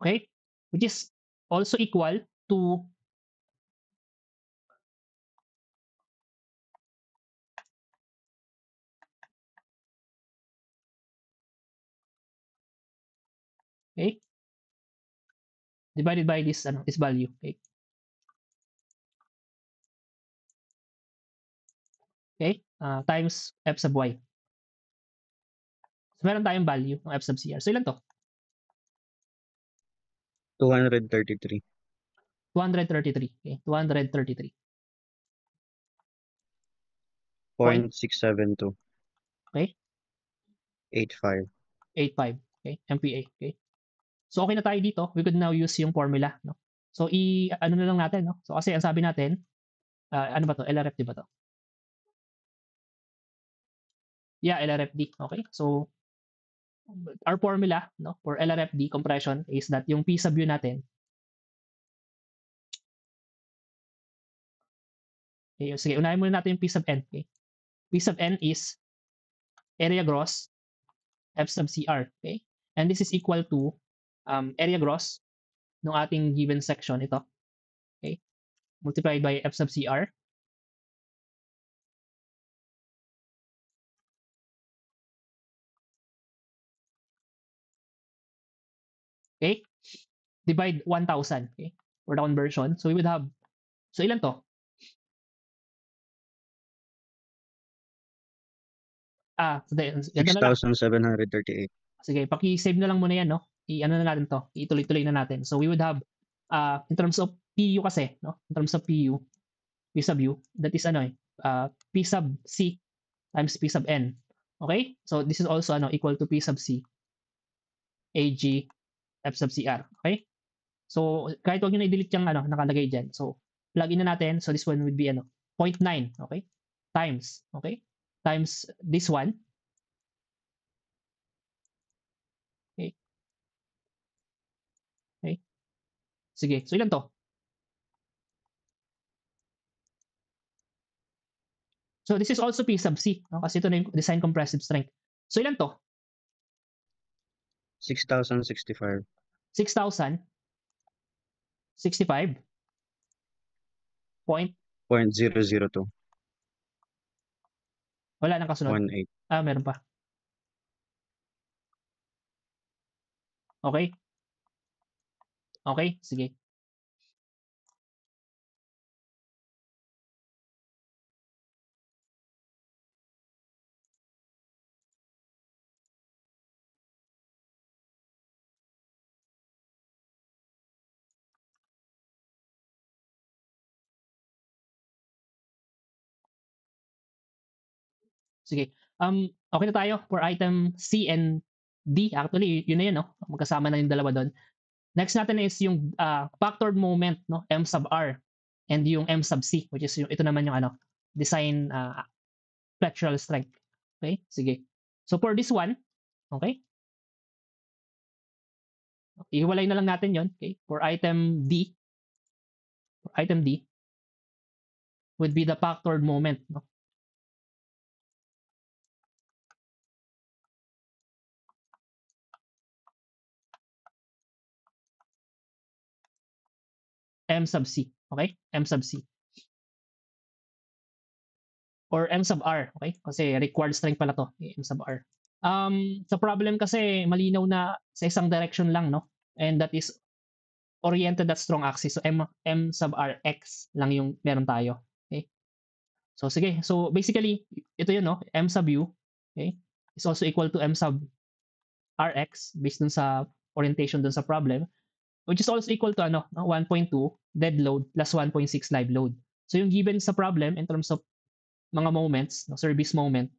Okay? Which is also equal to divided by this this value. Times F sub Y. So meron tayong value ng F sub CR. So ilan to? 233. 233. Okay? 233. 0.672. Okay? 85. 85. Okay? MPa. Okay? So okay na tayo dito. We could now use yung formula. No? So ano na lang natin. No? So kasi ang sabi natin, ano ba to? LRFD ba to? Yeah, LRFD. Okay? So our formula, no, for LRFD compression is that yung P sub U natin, okay, sige, unahin muna natin yung P sub N. Okay? P sub N is area gross F sub CR. Okay? And this is equal to area gross ng ating given section, ito. Okay? Multiplied by F sub CR. Okay? Divide 1,000. Okay? For the conversion. So we would have, so ilan to? So ganito na lang. 6,738. Sige, paki-save na lang muna yan, no? I-ano na natin to, ituloy-tuloy na natin. So we would have, in terms of PU kasi, no? In terms of PU, P sub U, that is P sub C times P sub N. Okay? So this is also equal to P sub C AG F sub CR. Okay? So kahit wag niyo na i-delete yung nakalagay diyan. So plug in na natin. So this one would be 0.9, okay? Times, okay? Times this one. Okay? Okay? Sige. So ilan to? So this is also P sub C, no? Kasi ito na yung design compressive strength. So ilan to? 6,065. 6,065 point 0.002. wala nang kasunod. 18. Meron pa. Okay? Okay, sige. Sige. Okay na tayo for item C and D. Actually, yun na yun, no? Magkasama na yung dalawa doon. Next natin is yung factored moment, no? M sub R and yung M sub C, which is ito naman yung design flexural strength. Okay? Sige. So for this one, okay? Ihiwalay na lang natin yon. Okay? For item D would be the factored moment, no? M sub C. Okay? M sub C. Or M sub R. Okay? Kasi required strength pala to. Okay, M sub R. Sa problem kasi malinaw na sa isang direction lang, no? And that is oriented at strong axis. So M sub R X lang yung meron tayo. Okay? So sige. So basically, ito yun, no? M sub U, okay, is also equal to M sub Rx based dun sa orientation dun sa problem, which is also equal to 1.2 dead load plus 1.6 live load. So yung given sa problem in terms of mga moments, no, service moment,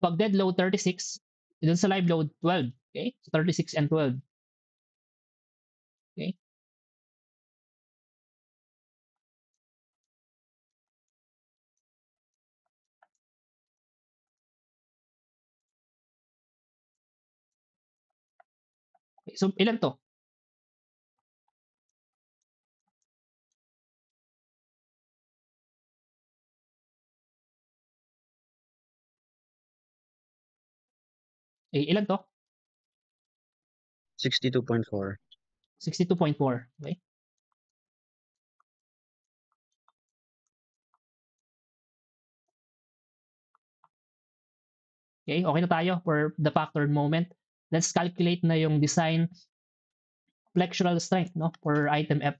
pag dead load 36, dun sa live load 12. Okay? So 36 and 12. Okay? Okay, so ilan to? Ilan to? 62.4. 62.4. Okay? Okay, okay na tayo for the factored moment. Let's calculate na yung design flexural strength, no, for item F.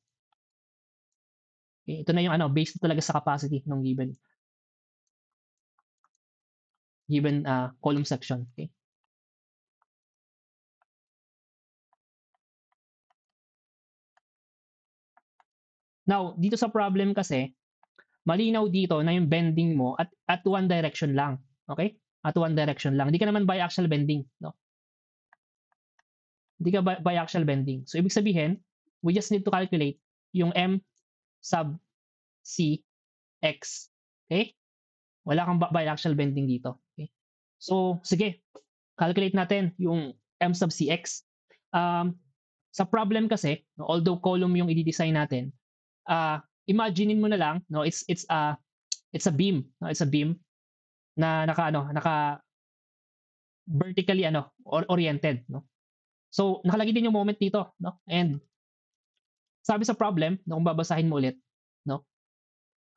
Okay, ito na yung based talaga sa capacity ng given column section. Okay. Now, dito sa problem kasi, malinaw dito na yung bending mo at one direction lang. Okay? At one direction lang. Hindi ka naman biaxial bending, no? Hindi ka biaxial bending. So, ibig sabihin, we just need to calculate yung M sub C X. Okay? Wala kang biaxial bending dito. Okay? So, sige. Calculate natin yung M sub CX. Sa problem kasi, no, although column yung i-design natin, imaginein mo na lang, no, it's a beam, no, it's a beam na naka vertically oriented, no. So nakalagay din yung moment dito, no. And sabi sa problem, no, kung babasahin mo ulit, no,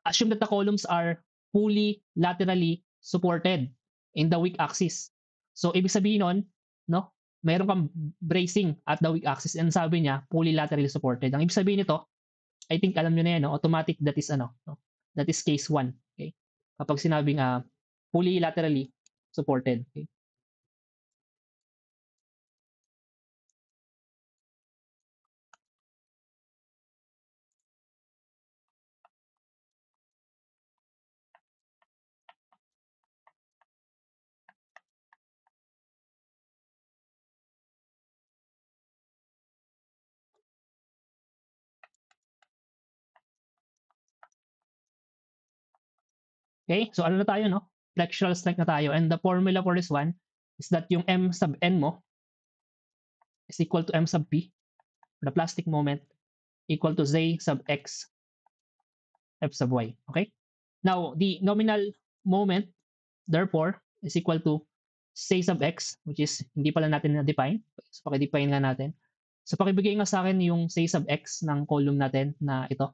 assume that the columns are fully laterally supported in the weak axis. So ibig sabihin nun, no, mayroon kang bracing at the weak axis and sabi niya fully laterally supported. Ang ibig sabihin nito, I think alam niyo na yan, no, automatic that is no, that is case 1. Okay? Kapag sinabing fully laterally supported. Okay? Okay? So ano na tayo, no? Flexural strength na tayo. And the formula for this one is that yung M sub N mo is equal to M sub P, the plastic moment, equal to Z sub X F sub Y. Okay? Now, the nominal moment, therefore, is equal to Z sub X, which is hindi pala natin na-define. So, pakidefine nga natin. So, pakibigay nga sa akin yung Z sub X ng column natin na ito.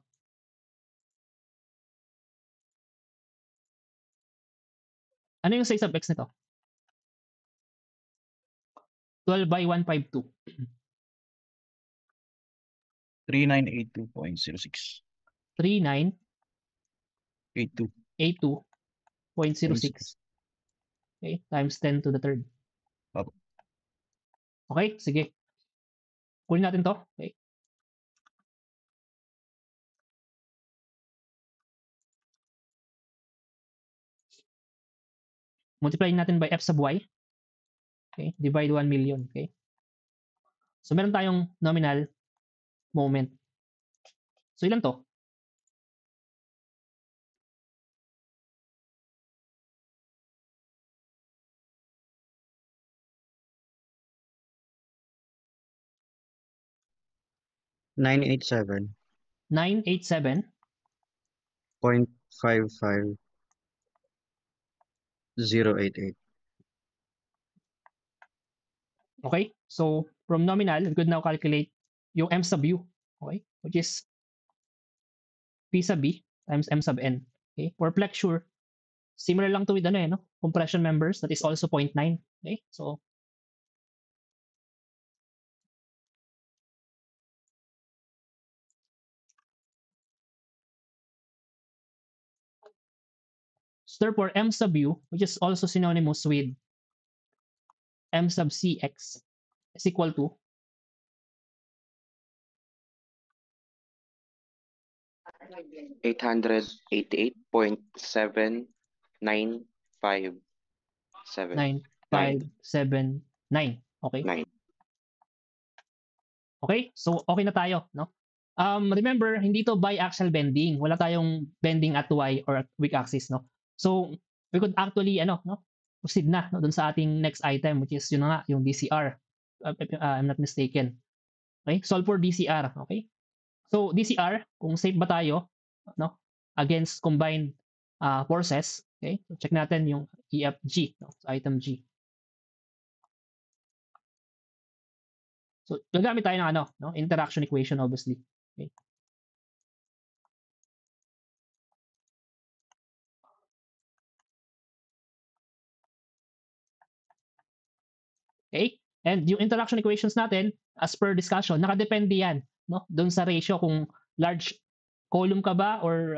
Ano yung Z sub X nito? 12 by 152. 3982.06. 82. 3982.06. Okay, times 10 to the third. Opo. Okay, sige. Kunin natin to. Okay. Multiply natin by F sub Y. Okay, divide 1 million. Okay. So, meron tayong nominal moment. So, ilan to? .987. 987. 0.55088. Okay. So, from nominal, we could now calculate yung M sub U. Okay. Which is P sub B times M sub N. Okay. For flexure, similar lang to with compression members, that is also 0.9. Okay. So, therefore, M sub U, which is also synonymous with M sub CX, is equal to 888.79579. 9579. Okay? Nine. Okay? So, okay na tayo, no? Remember, hindi to biaxial bending. Wala tayong bending at y or at weak axis, no? So, we could actually, proceed na, no, dun sa ating next item, which is, yun na nga, yung DCR. If I'm not mistaken. Okay? Solve for DCR, okay? So, DCR, kung safe ba tayo, no? Against combined forces, okay? So, check natin yung EFG, no? So, item G. So, gagamit tayo ng no? Interaction equation, obviously. Okay. Okay? And yung interaction equations natin, as per discussion, nakadepende yan, no? Doon sa ratio kung large column ka ba or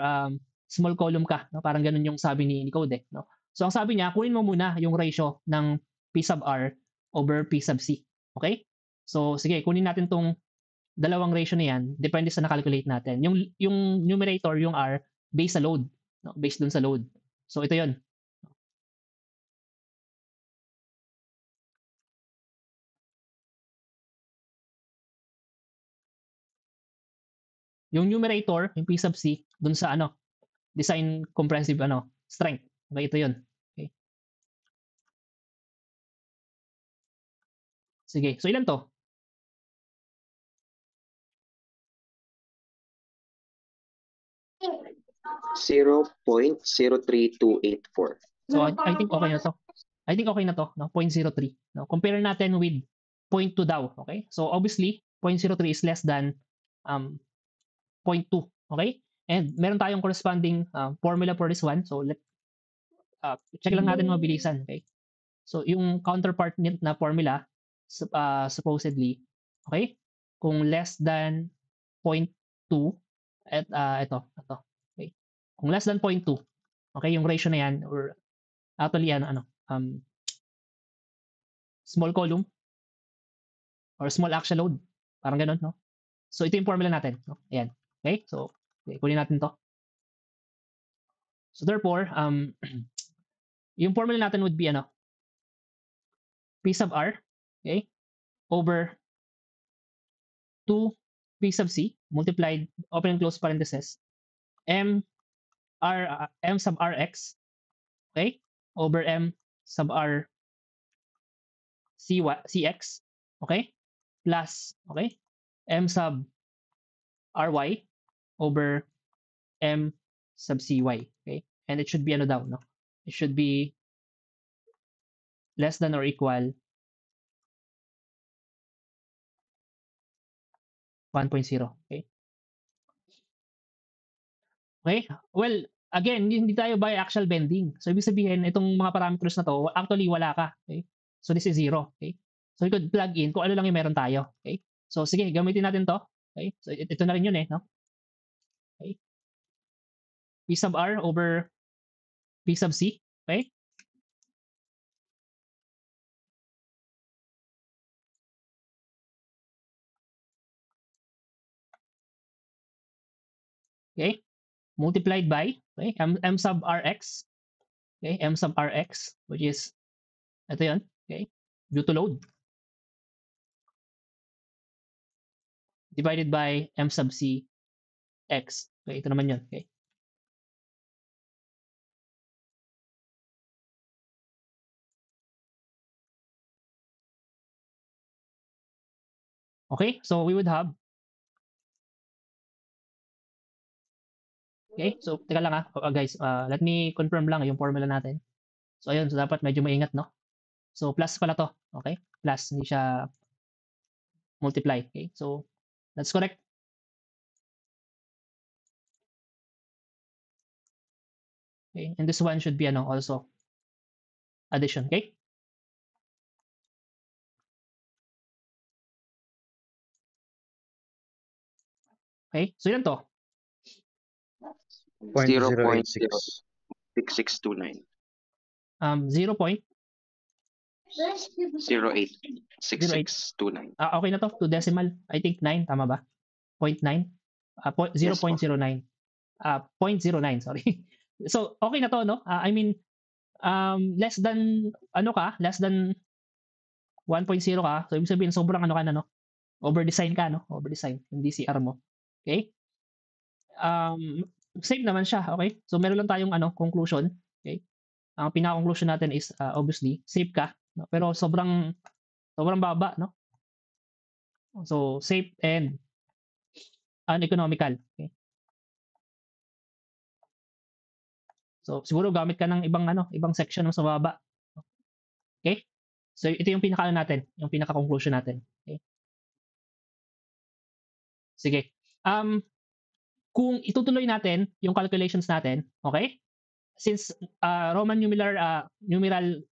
small column ka, no? Parang ganun yung sabi ni Code, no? So, ang sabi niya, kunin mo muna yung ratio ng P sub R over P sub C. Okay? So, sige, kunin natin tong dalawang ratio na yan, depende sa nakalculate natin. Yung numerator, yung R, based sa load. No? Based dun sa load. So, ito yon. Yung numerator, yung P sub C, dun sa design comprehensive strength. Okay, ito yon. Okay. Sige, so ilan to? Zero 0.03284. So I think okay na to. I think okay na to, no? 0.03. No? Compare natin with 0.2 daw, okay? So obviously, 0.03 is less than 0.2, okay? And meron tayong corresponding formula for this one. So check lang natin mabilisan, okay? So yung counterpart na formula supposedly, okay? Kung less than 0.2 at ito. Okay? Kung less than 0.2, okay, yung ratio na yan or actually small column or small axial load, parang ganun, no? So ito yung formula natin, no? Ayan. Okay? So okay, kunin natin to. So therefore, yung formula natin would be P sub R, okay, over 2 P sub C multiplied, open and close parentheses, M sub Rx, okay, over M sub R Cx, okay, plus, okay, M sub Ry over M sub Cy, okay, and it should be daw, no? It should be less than or equal 1.0, okay? Okay? Well, again, hindi tayo biaxial bending. So, ibig sabihin, itong mga parameters na to, actually, wala ka. Okay? So, this is 0. Okay? So, we could plug in kung ano lang yung meron tayo. Okay? So, sige, gamitin natin to. Okay? So, ito na rin yun no? Okay? P sub R over P sub C. Okay? Okay? Multiplied by, okay, M sub Rx. Okay? M sub Rx, which is, ito yun. Okay? Due to load. Divided by M sub C X. Okay? Ito naman yun. Okay? Okay, so we would have, okay, so teka lang guys, let me confirm lang yung formula natin. So ayun, so dapat medyo maingat, no? So plus pala to, okay? Plus, hindi siya multiply, okay? So that's correct. Okay, and this one should be also addition, okay? Okay, so yun to. 0.086. 0.6629. 0 point 0.86629. okay na to, to decimal. I think 9, tama ba? 0.9? 0.09. 0.09, sorry. So okay na to, no? I mean, less than less than 1.0 ka. So ibig sabihin sobrang ano ka na, no? Over-design ka, no? Over-design yung DCR mo. Okay? Safe naman siya, okay? So meron lang tayong conclusion, okay? Ang pinaka-conclusion natin is obviously safe ka, no? Pero sobrang baba, no? So safe and uneconomical, okay? So siguro gamit ka ng ibang section sa baba. Okay? So ito yung natin, yung pinaka-conclusion natin. Okay? Sige. Kung itutuloy natin yung calculations natin, okay? Since Roman numeral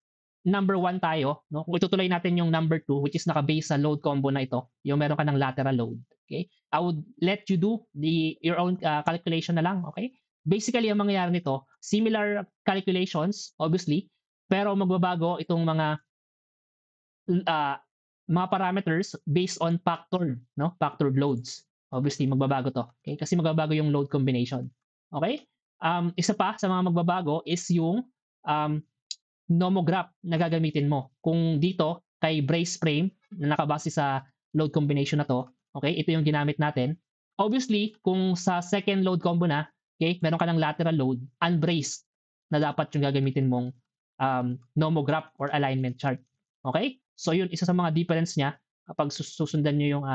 number 1 tayo, no? Kung itutuloy natin yung number 2 which is naka-base sa load combo na ito, yung meron ka ng lateral load, okay? I would let you do your own calculation na lang, okay? Basically, ang mangyayari nito, similar calculations, obviously, pero magbabago itong mga parameters based on factored, no? Factored loads. Obviously, magbabago to, okay? Kasi magbabago yung load combination. Okay? Isa pa sa mga magbabago is yung nomograph na gagamitin mo. Kung dito, kay brace frame na nakabase sa load combination na to, okay? Ito yung ginamit natin. Obviously, kung sa second load combo na, okay, meron ka ng lateral load, unbraced na dapat yung gagamitin mong nomograph or alignment chart. Okay? So yun, isa sa mga difference niya kapag susundan nyo yung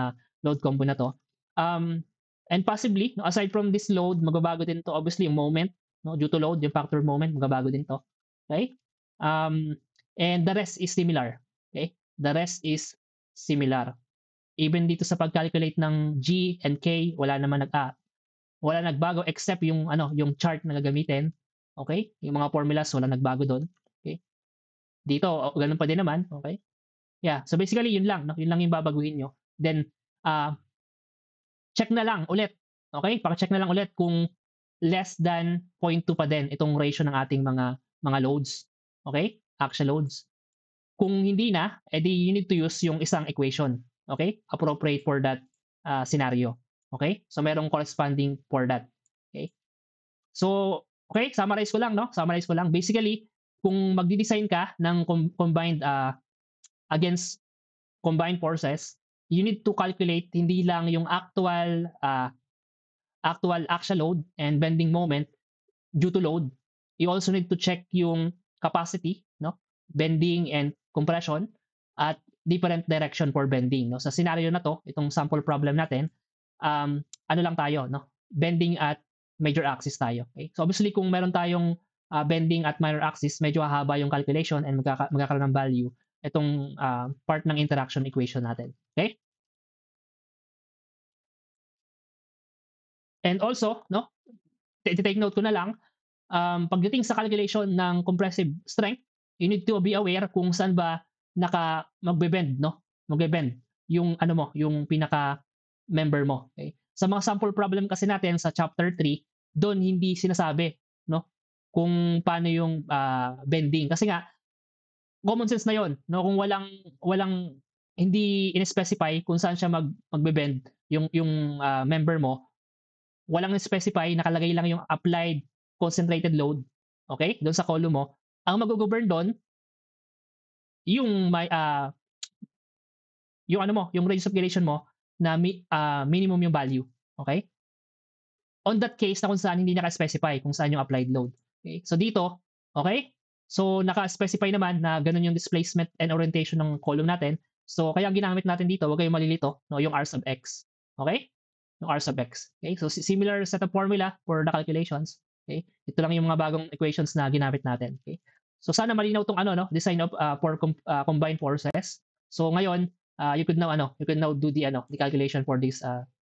load combo na to. And possibly, no, aside from this load, magbabago din to obviously yung moment, no, due to load, yung factor moment, magbabago din to. Okay? And the rest is similar. Okay? The rest is similar. Even dito sa pag-calculate ng G and K, wala nagbago except yung yung chart na gagamitin. Okay? Yung mga formulas wala nagbago doon. Okay? Dito ganun pa din naman, okay? Yeah, so basically yun lang, no? Yun lang yung babaguhin nyo. Then check na lang ulit. Okay? Paki-check na lang ulit kung less than 0.2 pa din itong ratio ng ating mga loads. Okay? Actual loads. Kung hindi na, edi you need to use yung isang equation. Okay? Appropriate for that scenario. Okay? So merong corresponding for that. Okay? So, okay, summarize ko lang, no? Summarize ko lang. Basically, kung magdi-design ka ng combined against combined forces, you need to calculate hindi lang yung actual axial load and bending moment due to load. You also need to check yung capacity, no? Bending and compression at different direction for bending, no? Sa scenario na to, itong sample problem natin, ano lang tayo, no? Bending at major axis tayo. Okay? So obviously kung meron tayong bending at minor axis, medyo hahaba yung calculation and magkakaroon ng value itong part ng interaction equation natin. Okay? And also, no? Take note ko na lang, pagdating sa calculation ng compressive strength, you need to be aware kung saan ba magbe-bend, no? Magbe-bend yung yung pinaka member mo, okay? Sa mga sample problem kasi natin sa chapter 3, doon hindi sinasabi, no? Kung paano yung bending kasi nga common sense na 'yon, no? Kung walang hindi in-specify kung saan siya magbe-bend yung member mo, walang specify, nakalagay lang yung applied concentrated load, okay? Doon sa column mo, ang mag-govern doon yung yung radius of gyration mo na minimum yung value, okay? On that case na kung saan hindi naka-specify kung saan yung applied load. Okay? So dito, okay? So naka-specify naman na ganun yung displacement and orientation ng column natin. So kaya ang ginamit natin dito, wag kayong malilito, no, yung R sub x. Okay? Yung R sub x. Okay? So similar set of formula for the calculations. Okay? Ito lang yung mga bagong equations na ginamit natin. Okay? So sana malinaw tong design of for combined forces. So ngayon, you could now do the calculation for this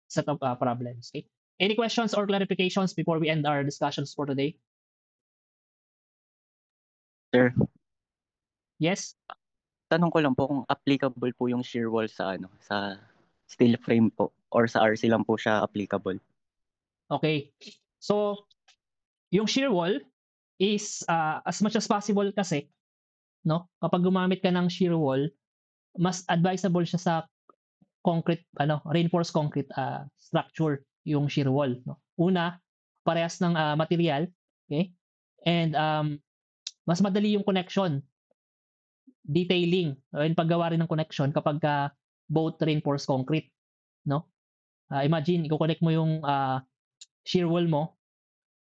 set of problems. Okay? Any questions or clarifications before we end our discussions for today? Sir, Yes? tanong ko lang po kung applicable po yung shear wall sa sa steel frame po or sa RC lang po siya applicable. Okay. So, yung shear wall is as much as possible kasi, no? Kapag gumamit ka ng shear wall, mas advisable siya sa concrete reinforced concrete structure yung shear wall, no? Una, parehas ng material, okay? And mas madali yung connection, detailing, and paggawa rin ng connection kapag both reinforced concrete, no? Imagine i-connect mo yung shear wall mo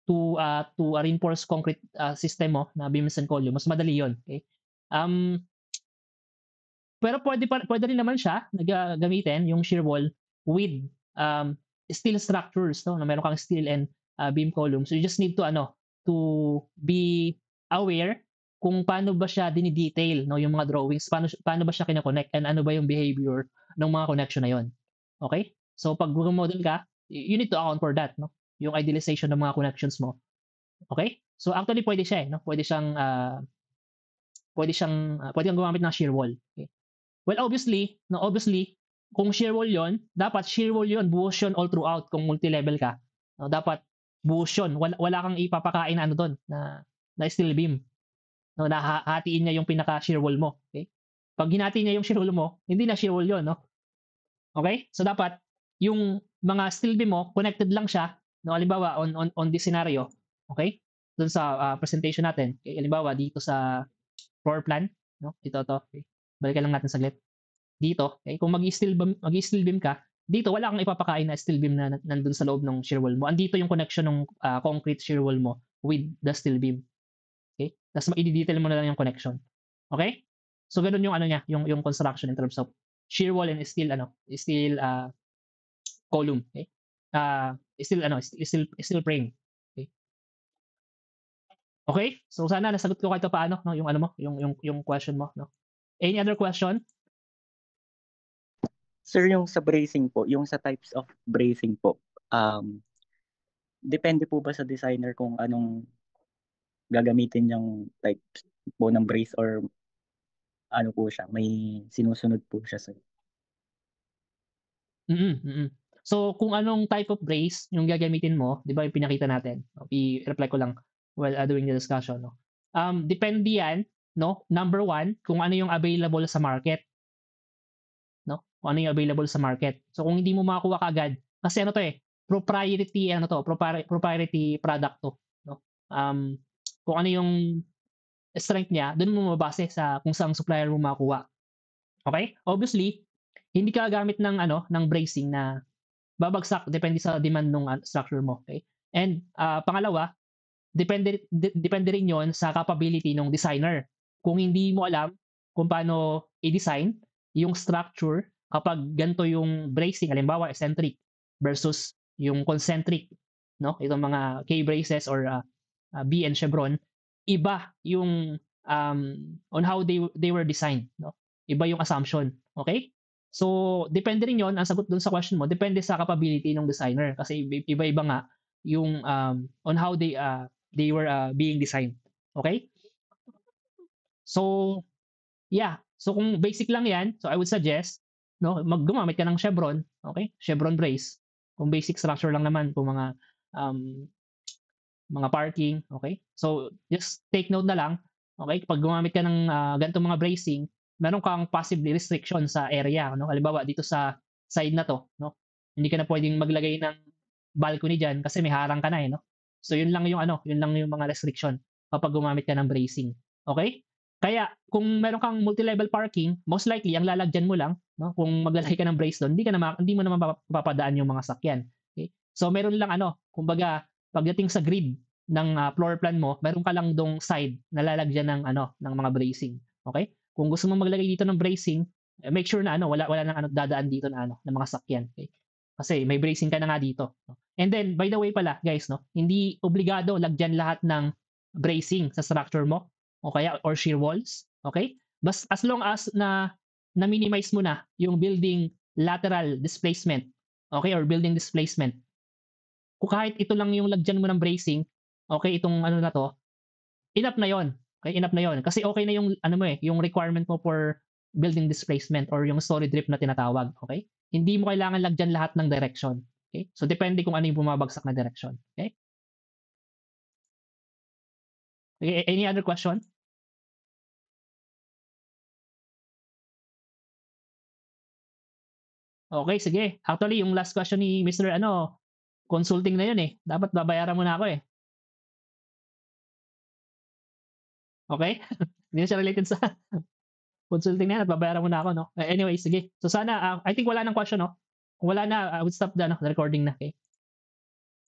to a reinforced concrete system mo na beams and column, mas madali 'yon, okay? Pero pwede rin naman siya gamitin yung shear wall with steel structures, no? Na meron kang steel and beam column. So you just need to to be aware kung paano ba siya dinidetail, no, yung mga drawings, paano ba siya kino-connect, and ano ba yung behavior ng mga connection na yon. Okay? So pag model ka, you need to account for that, no? Yung idealization ng mga connections mo. Okay? So actually pwede siya, no? Pwede kang gumamit ng shear wall. Okay? Well, obviously, kung shear wall 'yon, dapat shear wall 'yon, buhos 'yon all throughout kung multi-level ka. No, dapat buhos 'yon. Wala kang ipapakain na doon na steel beam. No, hahatiin niya yung pinaka shear wall mo, okay? Pag hinati niya yung shear wall mo, hindi na shear wall 'yon, no? Okay? So dapat yung mga steel beam mo connected lang siya, no? Halimbawa on this scenario, okay? Doon sa presentation natin, okay? Halimbawa dito sa floor plan, no? Ito to, okay? Balikan lang natin saglit. Dito, okay? Kung mag-steel beam ka, dito wala kang ipapakain na steel beam na nandun sa loob ng shear wall mo. Andito yung connection ng concrete shear wall mo with the steel beam. Okay? Tapos i-detail mo na lang yung connection. Okay? So ganun yung niya, yung construction in terms of shear wall and steel column, okay? Steel frame. Okay? Okay? So sana nasagot ko kahit paano, no, yung question mo, no? Any other question? Sir, yung sa bracing po, yung sa types of bracing po, depende po ba sa designer kung anong gagamitin yung types po ng brace, or ano po siya, may sinusunod po siya, sir? So kung anong type of brace yung gagamitin mo, 'di ba yung pinakita natin? I-reply ko lang while doing the discussion, no. Depende 'yan, no? Number one, kung ano yung available sa market. No? Kung ano yung available sa market. So kung hindi mo makakuha kaagad, kasi proprietary product to, no? Kung ano yung strength niya, doon mo mababase sa kung saang supplier mo makuha. Okay? Obviously, hindi ka gagamit ng bracing na babagsak, depende sa demand ng structure mo, okay? And pangalawa, depende rin 'yon sa capability ng designer. Kung hindi mo alam kung paano i-design yung structure kapag ganito yung bracing, halimbawa eccentric versus yung concentric, no? Itong mga K-braces or B and chevron, iba yung on how they were designed, no? Iba yung assumption, okay? So depende rin 'yon, ang sagot dun sa question mo, depende sa capability ng designer kasi iba-iba nga yung on how they were being designed. Okay? So yeah, so kung basic lang 'yan, so I would suggest, no, gumamit ka ng chevron, okay? Chevron brace. Kung basic structure lang naman, kung mga parking, okay? So just take note na lang, okay? Pag gumamit ka ng ganitong mga bracing, meron kang possibly restriction sa area, no? Halimbawa dito sa side na to, no? Hindi ka na pwedeng maglagay ng balcony diyan kasi may harang ka na, no? So yun lang yung mga restriction kapag gumamit ka ng bracing. Okay? Kaya kung meron kang multi-level parking, most likely ang lalagyan mo lang, no, kung maglalagay ka ng brace doon, hindi mo naman mapapadaan yung mga sakyan. Okay? So meron lang kumbaga pagdating sa grid ng floor plan mo, meron ka lang dong side na lalagyan ng mga bracing. Okay? Kung gusto mo maglagay dito ng bracing, make sure na wala nang dadaan dito na ng mga sakyan. Okay? Kasi may bracing ka na nga dito. No? And then by the way pala, guys, no, hindi obligado lagyan lahat ng bracing sa structure mo o kaya or shear walls, okay? As long as na minimize mo na yung building lateral displacement, okay, or building displacement. Kung kahit ito lang yung lagyan mo ng bracing, okay, itong na to, enough na 'yon. Okay, enough na 'yon. Kasi okay na yung yung requirement mo for building displacement or yung story drift na tinatawag, okay? Hindi mo kailangan lagyan lahat ng direction. Okay? So depende kung ano yung bumabagsak na direction. Okay? Okay, any other question? Okay, sige. Actually, yung last question ni Mr. consulting na yun eh. Dapat babayaran mo na ako eh. Okay? Hindi na siya related sa consulting na yan at babayaran mo na ako, no? Anyway, sige. So sana, I think wala nang question, no? Kung wala na, I would stop the recording na, okay?